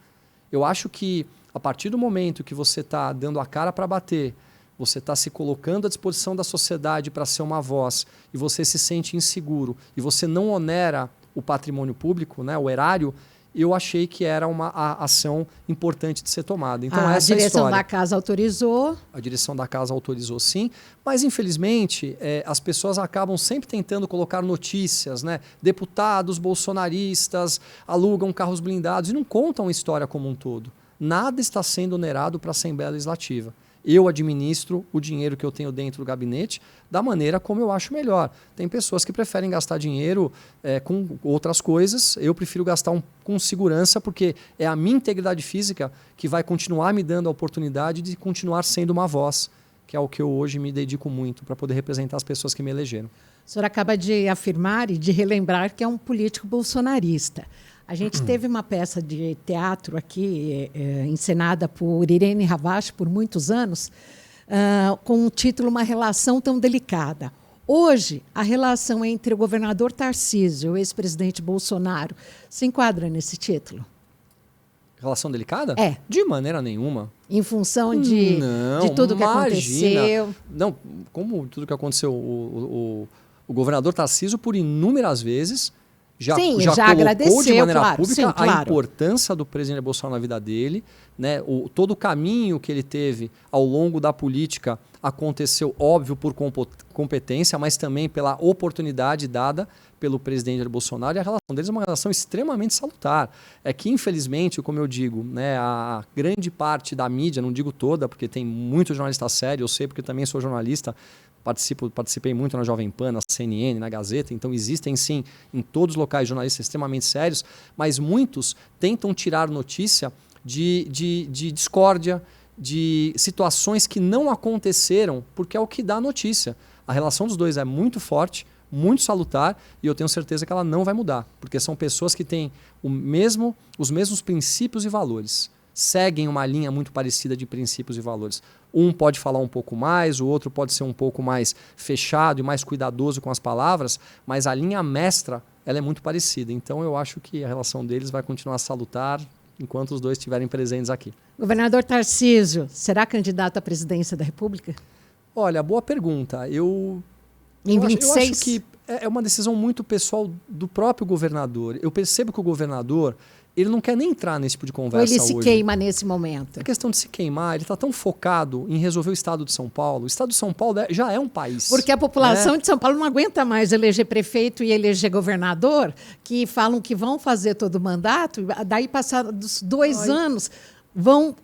Eu acho que a partir do momento que você está dando a cara para bater, você está se colocando à disposição da sociedade para ser uma voz e você se sente inseguro e você não onera o patrimônio público, né, o erário, eu achei que era uma ação importante de ser tomada. Então, essa é a direção história. da casa autorizou. A direção da casa autorizou sim, mas infelizmente as pessoas acabam sempre tentando colocar notícias, né? Deputados bolsonaristas alugam carros blindados e não contam a história como um todo. Nada está sendo onerado para a Assembleia Legislativa. Eu administro o dinheiro que eu tenho dentro do gabinete da maneira como eu acho melhor. Tem pessoas que preferem gastar dinheiro com outras coisas. Eu prefiro gastar com segurança porque é a minha integridade física que vai continuar me dando a oportunidade de continuar sendo uma voz, que é o que eu hoje me dedico muito para poder representar as pessoas que me elegeram. O senhor acaba de afirmar e de relembrar que é um político bolsonarista. A gente teve uma peça de teatro aqui, encenada por Irene Ravache por muitos anos, com o título Uma Relação Tão Delicada. Hoje, a relação entre o governador Tarcísio e o ex-presidente Bolsonaro se enquadra nesse título? Relação delicada? É. De maneira nenhuma. Em função de tudo que aconteceu? Não, como tudo que aconteceu, o governador Tarcísio, por inúmeras vezes, já colocou de maneira pública a importância do presidente Bolsonaro na vida dele, né? Todo o caminho que ele teve ao longo da política aconteceu, óbvio, por competência, mas também pela oportunidade dada pelo presidente Jair Bolsonaro, e a relação deles é uma relação extremamente salutar. É que, infelizmente, como eu digo, né, a grande parte da mídia, não digo toda, porque tem muito jornalista sério, eu sei porque também sou jornalista, Participei muito na Jovem Pan, na CNN, na Gazeta, então existem sim em todos os locais jornalistas extremamente sérios, mas muitos tentam tirar notícia de discórdia, de situações que não aconteceram, porque é o que dá a notícia. A relação dos dois é muito forte, muito salutar, e eu tenho certeza que ela não vai mudar, porque são pessoas que têm os mesmos princípios e valores, seguem uma linha muito parecida de princípios e valores. Um pode falar um pouco mais, o outro pode ser um pouco mais fechado e mais cuidadoso com as palavras, mas a linha mestra ela é muito parecida. Então eu acho que a relação deles vai continuar salutar enquanto os dois estiverem presentes aqui. Governador Tarcísio, será candidato à presidência da República? Olha, boa pergunta. Em 26? Eu acho que é uma decisão muito pessoal do próprio governador. Eu percebo que o governador ele não quer nem entrar nesse tipo de conversa hoje. Ou ele se queima nesse momento? É questão de se queimar. Ele está tão focado em resolver o estado de São Paulo. O estado de São Paulo já é um país. Porque a população de São Paulo não aguenta mais eleger prefeito e eleger governador, que falam que vão fazer todo o mandato, daí passados 2 anos, vão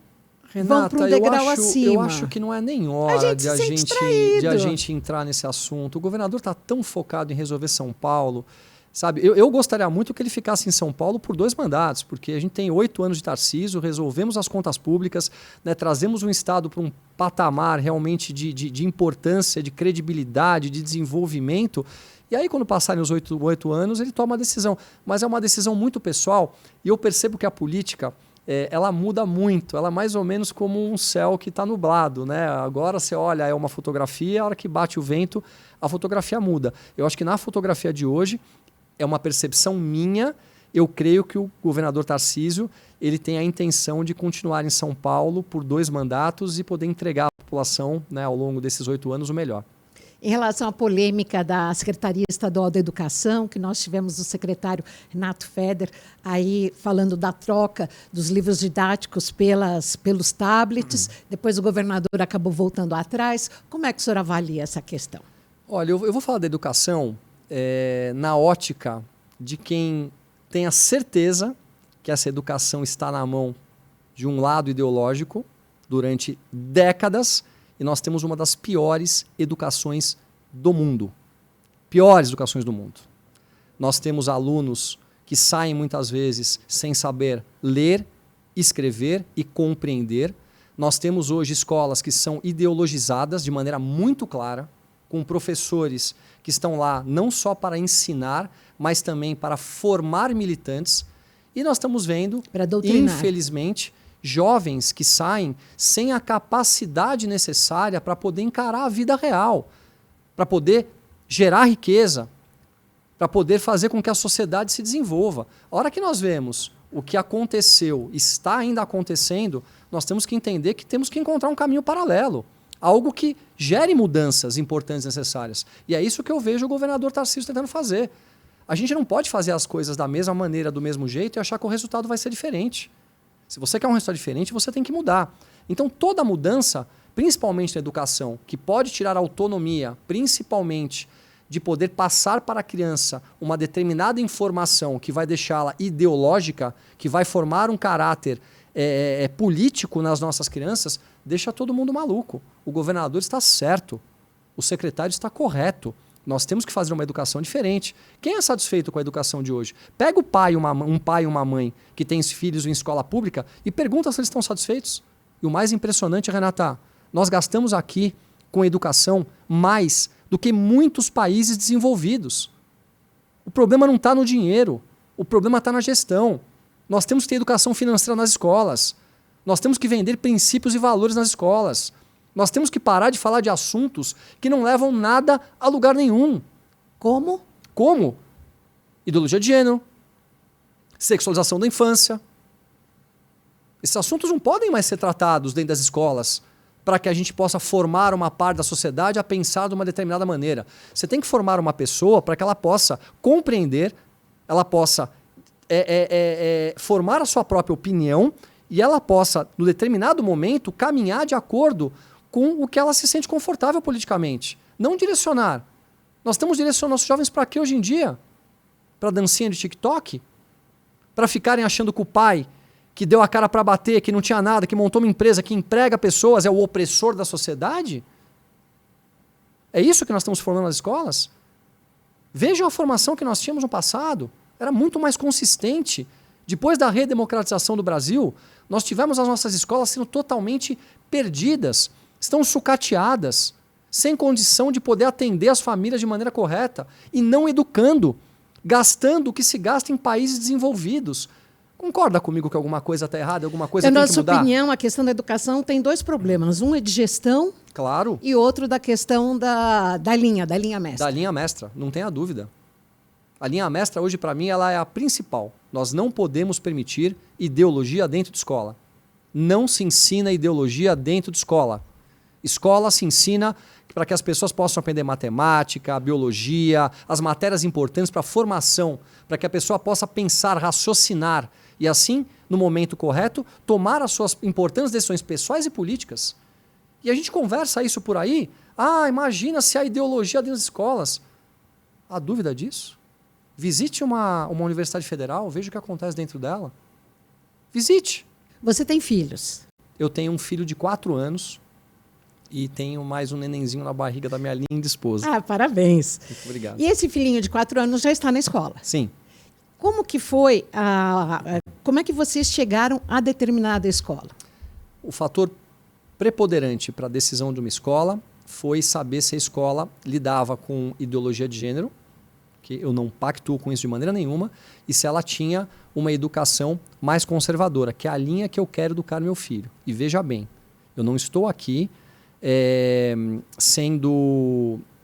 para um degrau acima. Eu acho que não é nem hora de a gente entrar nesse assunto. O governador está tão focado em resolver São Paulo. Sabe, eu gostaria muito que ele ficasse em São Paulo por 2 mandatos, porque a gente tem 8 anos de Tarcísio, resolvemos as contas públicas, né, trazemos um Estado para um patamar realmente de importância, de credibilidade, de desenvolvimento. E aí, quando passarem os 8 anos, ele toma a decisão. Mas é uma decisão muito pessoal e eu percebo que a política ela muda muito. Ela é mais ou menos como um céu que está nublado. Né? Agora você olha, é uma fotografia, a hora que bate o vento, a fotografia muda. Eu acho que na fotografia de hoje, é uma percepção minha, eu creio que o governador Tarcísio ele tem a intenção de continuar em São Paulo por 2 mandatos e poder entregar à população, né, ao longo desses 8 anos, o melhor. Em relação à polêmica da Secretaria Estadual da Educação, que nós tivemos o secretário Renato Feder aí falando da troca dos livros didáticos pelos tablets, depois o governador acabou voltando atrás. Como é que o senhor avalia essa questão? Olha, eu vou falar da educação na ótica de quem tem a certeza que essa educação está na mão de um lado ideológico durante décadas e nós temos uma das piores educações do mundo. Piores educações do mundo. Nós temos alunos que saem muitas vezes sem saber ler, escrever e compreender. Nós temos hoje escolas que são ideologizadas de maneira muito clara, com professores que estão lá não só para ensinar, mas também para formar militantes. E nós estamos vendo, infelizmente, jovens que saem sem a capacidade necessária para poder encarar a vida real, para poder gerar riqueza, para poder fazer com que a sociedade se desenvolva. A hora que nós vemos o que aconteceu, está ainda acontecendo, nós temos que entender que temos que encontrar um caminho paralelo. Algo que gere mudanças importantes e necessárias. E é isso que eu vejo o governador Tarcísio tentando fazer. A gente não pode fazer as coisas da mesma maneira, do mesmo jeito e achar que o resultado vai ser diferente. Se você quer um resultado diferente, você tem que mudar. Então toda mudança, principalmente na educação, que pode tirar a autonomia, principalmente de poder passar para a criança uma determinada informação que vai deixá-la ideológica, que vai formar um caráter político nas nossas crianças, deixa todo mundo maluco. O governador está certo, o secretário está correto. Nós temos que fazer uma educação diferente. Quem é satisfeito com a educação de hoje? Pega um pai e uma mãe que tem filhos em escola pública e pergunta se eles estão satisfeitos. E o mais impressionante, Renata, nós gastamos aqui com educação mais do que muitos países desenvolvidos. O problema não está no dinheiro, o problema está na gestão. Nós temos que ter educação financeira nas escolas. Nós temos que vender princípios e valores nas escolas. Nós temos que parar de falar de assuntos que não levam nada a lugar nenhum. Como? Como? Ideologia de gênero, sexualização da infância. Esses assuntos não podem mais ser tratados dentro das escolas para que a gente possa formar uma parte da sociedade a pensar de uma determinada maneira. Você tem que formar uma pessoa para que ela possa compreender, ela possa formar a sua própria opinião e ela possa, no determinado momento, caminhar de acordo com o que ela se sente confortável politicamente. Não direcionar. Nós estamos direcionando nossos jovens para quê hoje em dia? Para dancinha de TikTok? Para ficarem achando que o pai que deu a cara para bater, que não tinha nada, que montou uma empresa, que emprega pessoas, é o opressor da sociedade? É isso que nós estamos formando nas escolas? Vejam a formação que nós tínhamos no passado. Era muito mais consistente. Depois da redemocratização do Brasil, nós tivemos as nossas escolas sendo totalmente perdidas, estão sucateadas, sem condição de poder atender as famílias de maneira correta e não educando, gastando o que se gasta em países desenvolvidos. Concorda comigo que alguma coisa está errada, alguma coisa tem que mudar? Na nossa opinião, a questão da educação tem dois problemas. Um é de gestão, claro, e outro da questão da linha mestra. Da linha mestra, não tenha dúvida. A linha mestra hoje, para mim, ela é a principal. Nós não podemos permitir ideologia dentro de escola. Não se ensina ideologia dentro de escola. Escola se ensina para que as pessoas possam aprender matemática, biologia, as matérias importantes para a formação, para que a pessoa possa pensar, raciocinar e assim, no momento correto, tomar as suas importantes decisões pessoais e políticas. E a gente conversa isso por aí. Ah, imagina se há ideologia dentro das escolas. Há dúvida disso? Visite uma universidade federal, veja o que acontece dentro dela. Visite. Você tem filhos? Eu tenho um filho de 4 anos e tenho mais um nenenzinho na barriga da minha linda esposa. Ah, parabéns. Muito obrigado. E esse filhinho de 4 anos já está na escola? Sim. Como que foi, como é que vocês chegaram a determinada escola? O fator preponderante para a decisão de uma escola foi saber se a escola lidava com ideologia de gênero, que eu não pactuo com isso de maneira nenhuma, e se ela tinha uma educação mais conservadora, que é a linha que eu quero educar meu filho. E veja bem, eu não estou aqui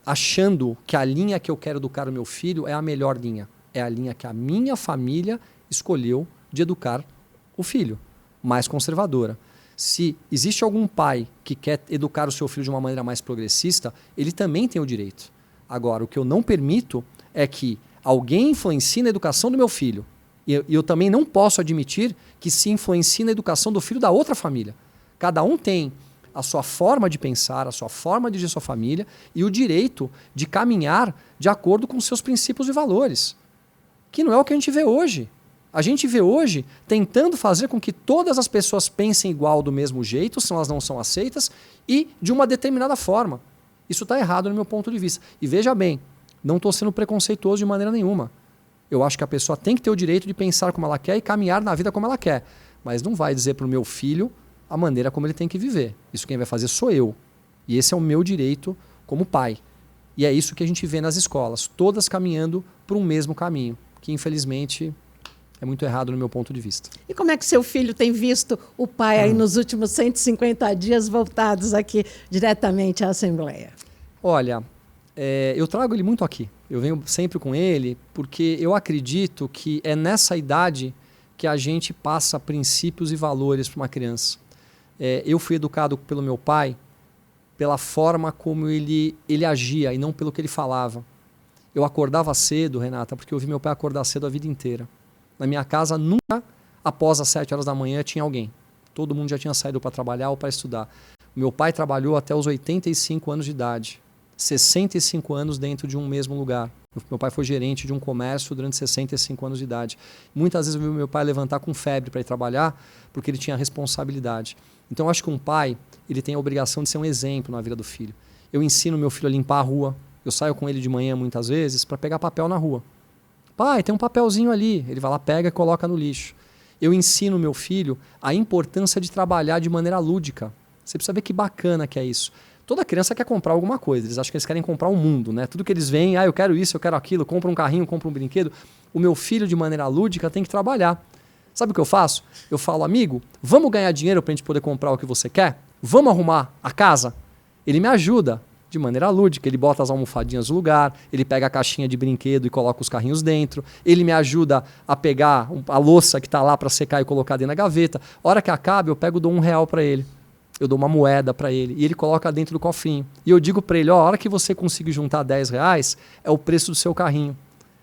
achando que a linha que eu quero educar o meu filho é a melhor linha. É a linha que a minha família escolheu de educar o filho, mais conservadora. Se existe algum pai que quer educar o seu filho de uma maneira mais progressista, ele também tem o direito. Agora, o que eu não permito é que alguém influencie na educação do meu filho. E eu também não posso admitir que se influencie na educação do filho da outra família. Cada um tem a sua forma de pensar, a sua forma de dirigir sua família e o direito de caminhar de acordo com seus princípios e valores. Que não é o que a gente vê hoje. A gente vê hoje tentando fazer com que todas as pessoas pensem igual do mesmo jeito, se elas não são aceitas, e de uma determinada forma. Isso está errado no meu ponto de vista. E veja bem, não estou sendo preconceituoso de maneira nenhuma. Eu acho que a pessoa tem que ter o direito de pensar como ela quer e caminhar na vida como ela quer. Mas não vai dizer para o meu filho a maneira como ele tem que viver. Isso quem vai fazer sou eu. E esse é o meu direito como pai. E é isso que a gente vê nas escolas, todas caminhando para um mesmo caminho, que infelizmente é muito errado no meu ponto de vista. E como é que seu filho tem visto o pai aí nos últimos 150 dias voltados aqui diretamente à Assembleia? Olha, eu trago ele muito aqui. Eu venho sempre com ele porque eu acredito que é nessa idade que a gente passa princípios e valores para uma criança. Eu fui educado pelo meu pai pela forma como ele agia e não pelo que ele falava. Eu acordava cedo, Renata, porque eu vi meu pai acordar cedo a vida inteira. Na minha casa, nunca após as 7 horas da manhã tinha alguém. Todo mundo já tinha saído para trabalhar ou para estudar. Meu pai trabalhou até os 85 anos de idade. 65 anos dentro de um mesmo lugar. Meu pai foi gerente de um comércio durante 65 anos de idade. Muitas vezes eu vi meu pai levantar com febre para ir trabalhar, porque ele tinha responsabilidade. Então eu acho que um pai, ele tem a obrigação de ser um exemplo na vida do filho. Eu ensino meu filho a limpar a rua. Eu saio com ele de manhã muitas vezes para pegar papel na rua. Pai, tem um papelzinho ali. Ele vai lá, pega e coloca no lixo. Eu ensino meu filho a importância de trabalhar de maneira lúdica. Você precisa ver que bacana que é isso. Toda criança quer comprar alguma coisa. Eles acham que eles querem comprar um mundo, né? Tudo que eles veem, eu quero isso, eu quero aquilo, compra um carrinho, compra um brinquedo. O meu filho, de maneira lúdica, tem que trabalhar. Sabe o que eu faço? Eu falo, amigo, vamos ganhar dinheiro para a gente poder comprar o que você quer? Vamos arrumar a casa? Ele me ajuda de maneira lúdica. Ele bota as almofadinhas no lugar, ele pega a caixinha de brinquedo e coloca os carrinhos dentro. Ele me ajuda a pegar a louça que está lá para secar e colocar dentro da gaveta. A hora que acabe, eu pego e dou R$1 para ele. Eu dou uma moeda para ele e ele coloca dentro do cofrinho. E eu digo para ele, a hora que você conseguir juntar R$10 é o preço do seu carrinho.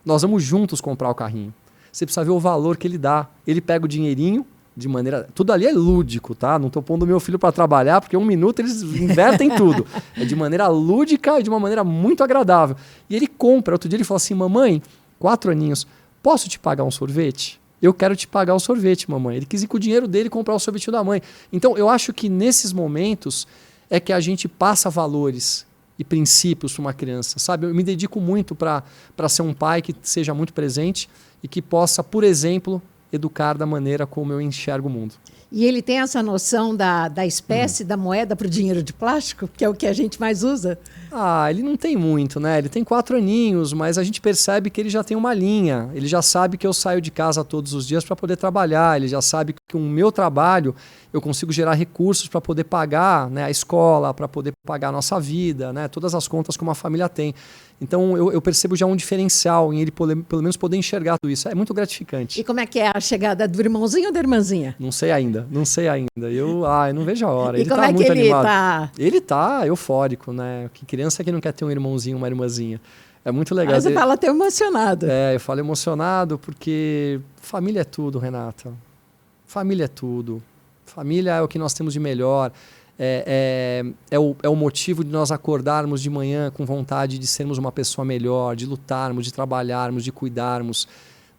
Nós vamos juntos comprar o carrinho. Você precisa ver o valor que ele dá. Ele pega o dinheirinho de maneira... Tudo ali é lúdico, tá? Não estou pondo meu filho para trabalhar, porque 1 minuto eles invertem tudo. É de maneira lúdica e de uma maneira muito agradável. E ele compra. Outro dia ele falou assim, mamãe, 4 aninhos, posso te pagar um sorvete? Eu quero te pagar o sorvete, mamãe. Ele quis ir com o dinheiro dele comprar o sorvetinho da mãe. Então, eu acho que nesses momentos é que a gente passa valores. e princípios para uma criança, sabe? Eu me dedico muito para ser um pai que seja muito presente e que possa, por exemplo, educar da maneira como eu enxergo o mundo. E ele tem essa noção da espécie da moeda para o dinheiro de plástico, que é o que a gente mais usa? Ah, ele não tem muito, né? Ele tem 4 aninhos, mas a gente percebe que ele já tem uma linha. Ele já sabe que eu saio de casa todos os dias para poder trabalhar. Ele já sabe que com o meu trabalho eu consigo gerar recursos para poder pagar, né, a escola, para poder pagar a nossa vida, né, todas as contas que uma família tem. Então eu percebo já um diferencial em ele pelo menos poder enxergar tudo isso. É muito gratificante. E como é que é a chegada do irmãozinho ou da irmãzinha? Não sei ainda. Eu não vejo a hora. E Ele como tá é que muito ele animado. tá? Ele tá eufórico, né? Que criança que não quer ter um irmãozinho, uma irmãzinha. É muito legal. Mas você fala até emocionado. Eu falo emocionado porque família é tudo, Renata. Família é tudo. Família é o que nós temos de melhor. É o motivo de nós acordarmos de manhã com vontade de sermos uma pessoa melhor, de lutarmos, de trabalharmos, de cuidarmos.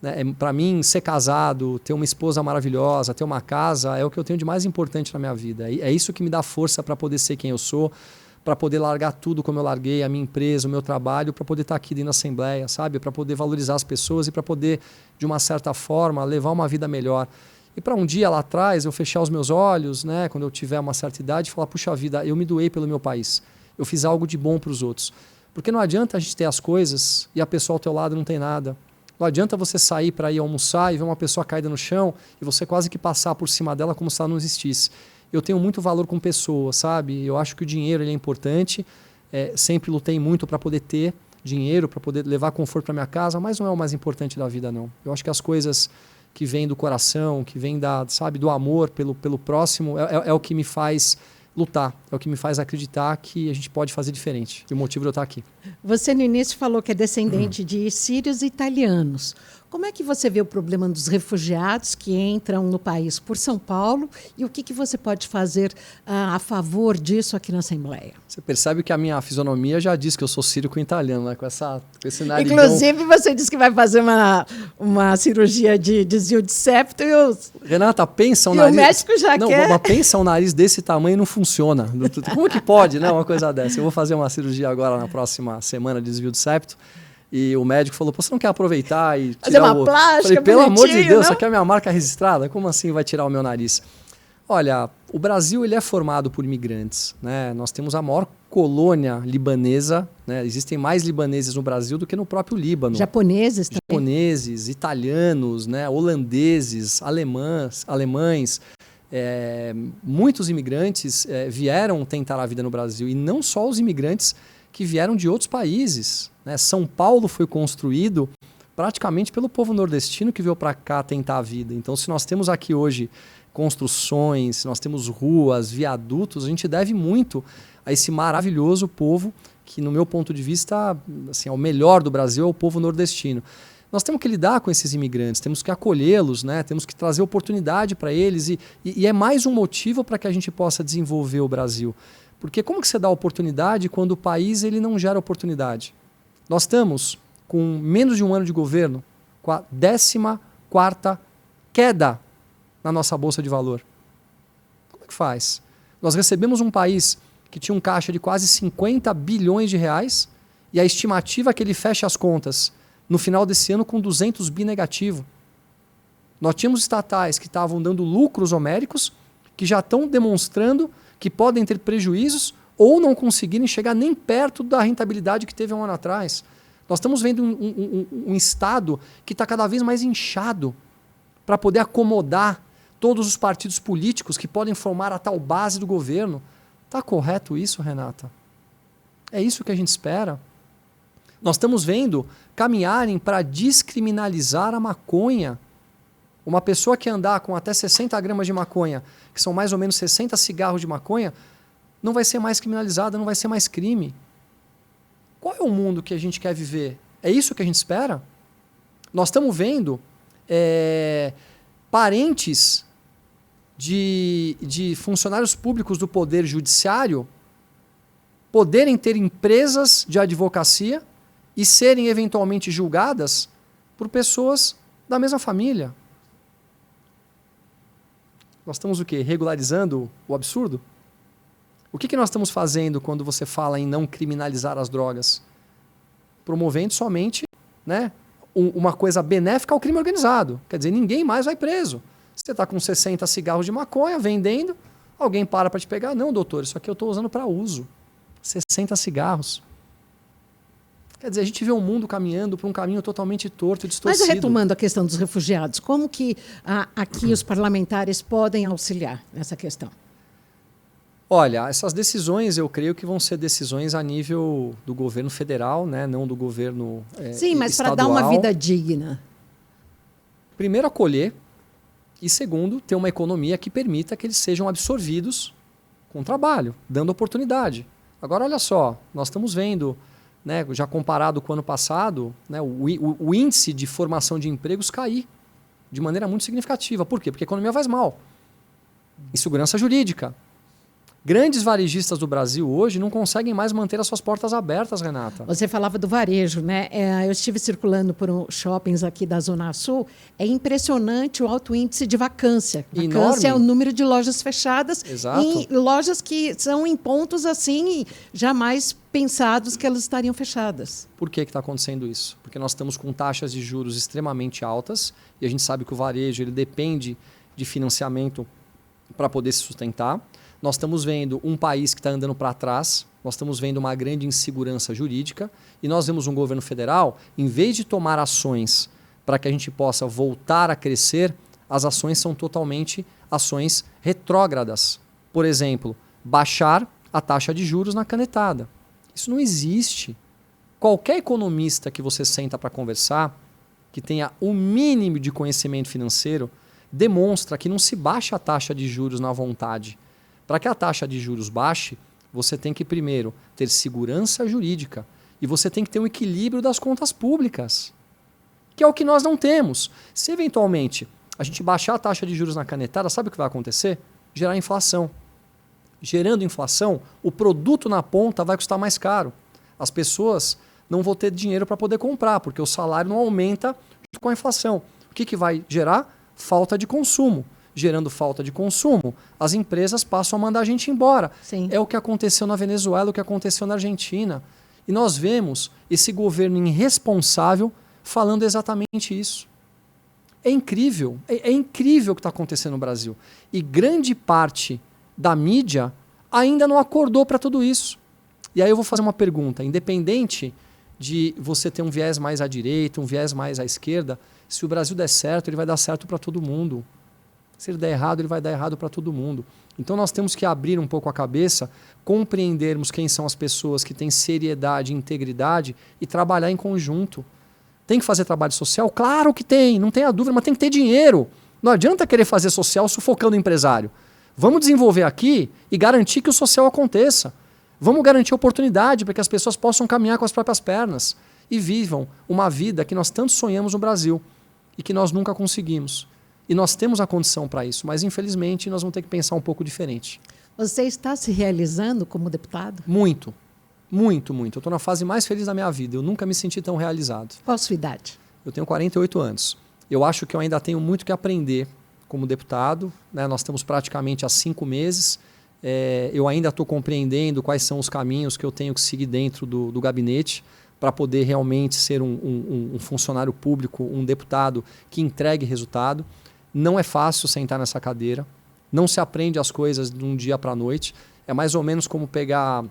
Né? Para mim, ser casado, ter uma esposa maravilhosa, ter uma casa, é o que eu tenho de mais importante na minha vida. É isso que me dá força para poder ser quem eu sou, para poder largar tudo como eu larguei, a minha empresa, o meu trabalho, para poder estar aqui dentro da Assembleia, sabe? Para poder valorizar as pessoas e para poder, de uma certa forma, levar uma vida melhor. E para um dia lá atrás eu fechar os meus olhos, né, quando eu tiver uma certa idade, e falar, puxa vida, eu me doei pelo meu país. Eu fiz algo de bom para os outros. Porque não adianta a gente ter as coisas e a pessoa ao teu lado não tem nada. Não adianta você sair para ir almoçar e ver uma pessoa caída no chão e você quase que passar por cima dela como se ela não existisse. Eu tenho muito valor com pessoas, sabe? Eu acho que o dinheiro ele é importante. Sempre lutei muito para poder ter dinheiro, para poder levar conforto para minha casa, mas não é o mais importante da vida, não. Eu acho que as coisas que vêm do coração, que vêm do amor pelo próximo, é o que me faz lutar, é o que me faz acreditar que a gente pode fazer diferente. E o motivo de eu estar aqui. Você no início falou que é descendente de sírios e italianos. Como é que você vê o problema dos refugiados que entram no país por São Paulo e o que você pode fazer a favor disso aqui na Assembleia? Você percebe que a minha fisionomia já diz que eu sou sírio com italiano, né? Com esse narigão. Inclusive, você disse que vai fazer uma cirurgia de desvio de septo Renata, pensa um e nariz... o médico já não, quer... Mas pensa um nariz desse tamanho e não funciona. Como que pode, né? Uma coisa dessa. Eu vou fazer uma cirurgia agora na próxima semana de desvio de septo. E o médico falou, você não quer aproveitar e tirar fazer uma plástica, falei, pelo amor de Deus, não? Isso aqui é a minha marca registrada? Como assim vai tirar o meu nariz? Olha, o Brasil ele é formado por imigrantes, né? Nós temos a maior colônia libanesa, né? Existem mais libaneses no Brasil do que no próprio Líbano. Japoneses também. Japoneses, italianos, né? Holandeses, alemães. Muitos imigrantes vieram tentar a vida no Brasil. E não só os imigrantes que vieram de outros países. Né? São Paulo foi construído praticamente pelo povo nordestino que veio para cá tentar a vida. Então, se nós temos aqui hoje construções, se nós temos ruas, viadutos, a gente deve muito a esse maravilhoso povo que, no meu ponto de vista, assim, é o melhor do Brasil, é o povo nordestino. Nós temos que lidar com esses imigrantes, temos que acolhê-los, né? Temos que trazer oportunidade para eles e é mais um motivo para que a gente possa desenvolver o Brasil. Porque como que você dá oportunidade quando o país ele não gera oportunidade? Nós estamos com menos de um ano de governo, com a 14ª queda na nossa Bolsa de Valor. Como é que faz? Nós recebemos um país que tinha um caixa de quase 50 bilhões de reais e a estimativa é que ele feche as contas no final desse ano com 200 bi negativo. Nós tínhamos estatais que estavam dando lucros homéricos, que já estão demonstrando que podem ter prejuízos ou não conseguirem chegar nem perto da rentabilidade que teve um ano atrás. Nós estamos vendo um Estado que está cada vez mais inchado para poder acomodar todos os partidos políticos que podem formar a tal base do governo. Está correto isso, Renata? É isso que a gente espera? Nós estamos vendo caminharem para descriminalizar a maconha. Uma pessoa que andar com até 60 gramas de maconha, que são mais ou menos 60 cigarros de maconha, não vai ser mais criminalizada, não vai ser mais crime. Qual é o mundo que a gente quer viver? É isso que a gente espera? Nós estamos vendo parentes de funcionários públicos do Poder Judiciário poderem ter empresas de advocacia e serem eventualmente julgadas por pessoas da mesma família. Nós estamos o quê? Regularizando o absurdo? O que nós estamos fazendo quando você fala em não criminalizar as drogas? Promovendo somente, né, uma coisa benéfica ao crime organizado. Quer dizer, ninguém mais vai preso. Você está com 60 cigarros de maconha vendendo, alguém para te pegar. Não, doutor, isso aqui eu estou usando para uso. 60 cigarros. Quer dizer, a gente vê o mundo caminhando por um caminho totalmente torto e distorcido. Mas retomando a questão dos refugiados, como que aqui os parlamentares podem auxiliar nessa questão? Olha, essas decisões eu creio que vão ser decisões a nível do governo federal, né? Não do governo Sim, mas estadual. para dar uma vida digna. Primeiro, acolher. E segundo, ter uma economia que permita que eles sejam absorvidos com trabalho, dando oportunidade. Agora, olha só, nós estamos vendo, né, já comparado com o ano passado, né, o índice de formação de empregos cair de maneira muito significativa. Por quê? Porque a economia vai mal. Insegurança jurídica. Grandes varejistas do Brasil hoje não conseguem mais manter as suas portas abertas, Renata. Você falava do varejo, né? Eu estive circulando por shoppings aqui da Zona Sul. É impressionante o alto índice de vacância. Enorme. Vacância é o número de lojas fechadas. Exato. Em lojas que são em pontos assim, jamais pensados que elas estariam fechadas. Por que está acontecendo isso? Porque nós estamos com taxas de juros extremamente altas e a gente sabe que o varejo ele depende de financiamento para poder se sustentar. Nós estamos vendo um país que está andando para trás, nós estamos vendo uma grande insegurança jurídica e nós vemos um governo federal, em vez de tomar ações para que a gente possa voltar a crescer, as ações são totalmente ações retrógradas. Por exemplo, baixar a taxa de juros na canetada. Isso não existe. Qualquer economista que você senta para conversar, que tenha o mínimo de conhecimento financeiro, demonstra que não se baixa a taxa de juros na vontade. Para que a taxa de juros baixe, você tem que primeiro ter segurança jurídica e você tem que ter um equilíbrio das contas públicas, que é o que nós não temos. Se eventualmente a gente baixar a taxa de juros na canetada, sabe o que vai acontecer? Gerar inflação. Gerando inflação, o produto na ponta vai custar mais caro. As pessoas não vão ter dinheiro para poder comprar, porque o salário não aumenta junto com a inflação. O que vai gerar? Falta de consumo. Gerando falta de consumo, as empresas passam a mandar a gente embora. Sim. É o que aconteceu na Venezuela, o que aconteceu na Argentina. E nós vemos esse governo irresponsável falando exatamente isso. É incrível, é incrível o que está acontecendo no Brasil. E grande parte da mídia ainda não acordou para tudo isso. E aí eu vou fazer uma pergunta, independente de você ter um viés mais à direita, um viés mais à esquerda, se o Brasil der certo, ele vai dar certo para todo mundo. Se ele der errado, ele vai dar errado para todo mundo. Então nós temos que abrir um pouco a cabeça, compreendermos quem são as pessoas que têm seriedade e integridade e trabalhar em conjunto. Tem que fazer trabalho social? Claro que tem, não tenha dúvida, mas tem que ter dinheiro. Não adianta querer fazer social sufocando o empresário. Vamos desenvolver aqui e garantir que o social aconteça. Vamos garantir oportunidade para que as pessoas possam caminhar com as próprias pernas e vivam uma vida que nós tanto sonhamos no Brasil e que nós nunca conseguimos. E nós temos a condição para isso, mas infelizmente nós vamos ter que pensar um pouco diferente. Você está se realizando como deputado? Muito, muito, muito. Eu estou na fase mais feliz da minha vida. Eu nunca me senti tão realizado. Qual a sua idade? Eu tenho 48 anos. Eu acho que eu ainda tenho muito que aprender como deputado, né? Nós estamos praticamente há 5 meses. Eu ainda estou compreendendo quais são os caminhos que eu tenho que seguir dentro do gabinete para poder realmente ser um funcionário público, um deputado que entregue resultado. Não é fácil sentar nessa cadeira, não se aprende as coisas de um dia para a noite. É mais ou menos como pegar...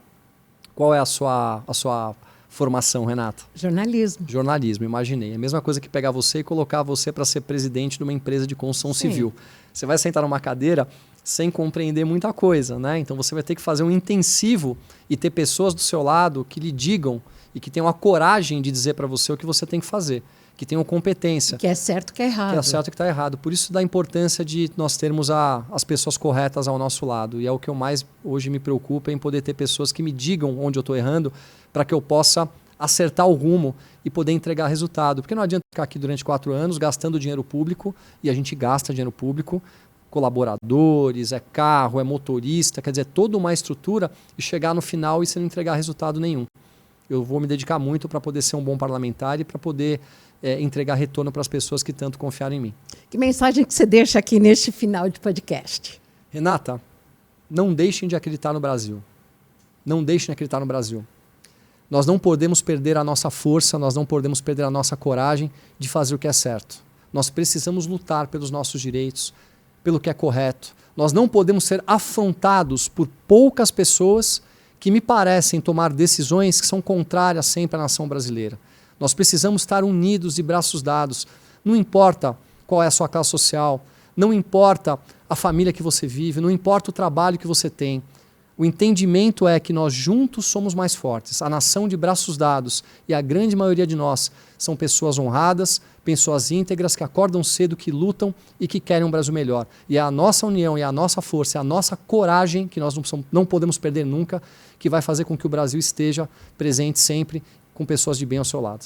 Qual é a sua formação, Renata? Jornalismo. Jornalismo, imaginei. É a mesma coisa que pegar você e colocar você para ser presidente de uma empresa de construção civil. Você vai sentar numa cadeira sem compreender muita coisa, né? Então você vai ter que fazer um intensivo e ter pessoas do seu lado que lhe digam e que tenham a coragem de dizer para você o que você tem que fazer, que tenham competência. Que é certo, que é errado. Que é certo e que está errado. Por isso da importância de nós termos as pessoas corretas ao nosso lado. E é o que eu mais hoje me preocupa, em poder ter pessoas que me digam onde eu estou errando para que eu possa acertar o rumo e poder entregar resultado. Porque não adianta ficar aqui durante 4 anos gastando dinheiro público, e a gente gasta dinheiro público, colaboradores, é carro, é motorista, quer dizer, toda uma estrutura, e chegar no final e você não entregar resultado nenhum. Eu vou me dedicar muito para poder ser um bom parlamentar e para poder entregar retorno para as pessoas que tanto confiaram em mim. Que mensagem que você deixa aqui neste final de podcast? Renata, não deixem de acreditar no Brasil. Não deixem de acreditar no Brasil. Nós não podemos perder a nossa força, nós não podemos perder a nossa coragem de fazer o que é certo. Nós precisamos lutar pelos nossos direitos, pelo que é correto. Nós não podemos ser afrontados por poucas pessoas que me parecem tomar decisões que são contrárias sempre à nação brasileira. Nós precisamos estar unidos de braços dados. Não importa qual é a sua classe social, não importa a família que você vive, não importa o trabalho que você tem. O entendimento é que nós juntos somos mais fortes. A nação de braços dados e a grande maioria de nós são pessoas honradas, pessoas íntegras que acordam cedo, que lutam e que querem um Brasil melhor. E é a nossa união, é a nossa força, é a nossa coragem, que nós não podemos perder nunca, que vai fazer com que o Brasil esteja presente sempre com pessoas de bem ao seu lado.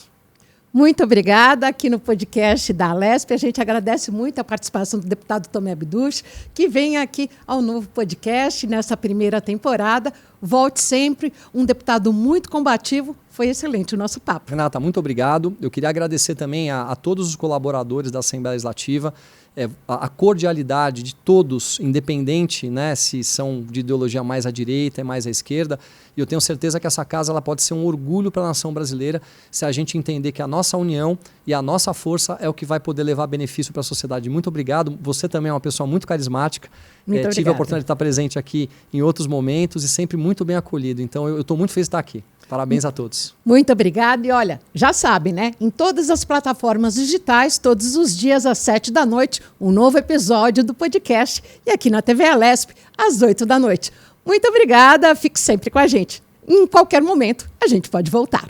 Muito obrigada. Aqui no podcast da Alesp, a gente agradece muito a participação do deputado Tomé Abduch, que vem aqui ao novo podcast nessa primeira temporada. Volte sempre, um deputado muito combativo. Foi excelente o nosso papo. Renata, muito obrigado. Eu queria agradecer também a todos os colaboradores da Assembleia Legislativa, a cordialidade de todos, independente, né, se são de ideologia mais à direita, mais à esquerda. E eu tenho certeza que essa casa ela pode ser um orgulho para a nação brasileira se a gente entender que a nossa união e a nossa força é o que vai poder levar benefício para a sociedade. Muito obrigado. Você também é uma pessoa muito carismática. Tive a oportunidade de estar presente aqui em outros momentos e sempre muito bem acolhido. Então eu estou muito feliz de estar aqui. Parabéns a todos. Muito obrigada. E olha, já sabe, né? Em todas as plataformas digitais, todos os dias às 7 da noite, um novo episódio do podcast. E aqui na TV Alesp, às 8 da noite. Muito obrigada. Fique sempre com a gente. Em qualquer momento, a gente pode voltar.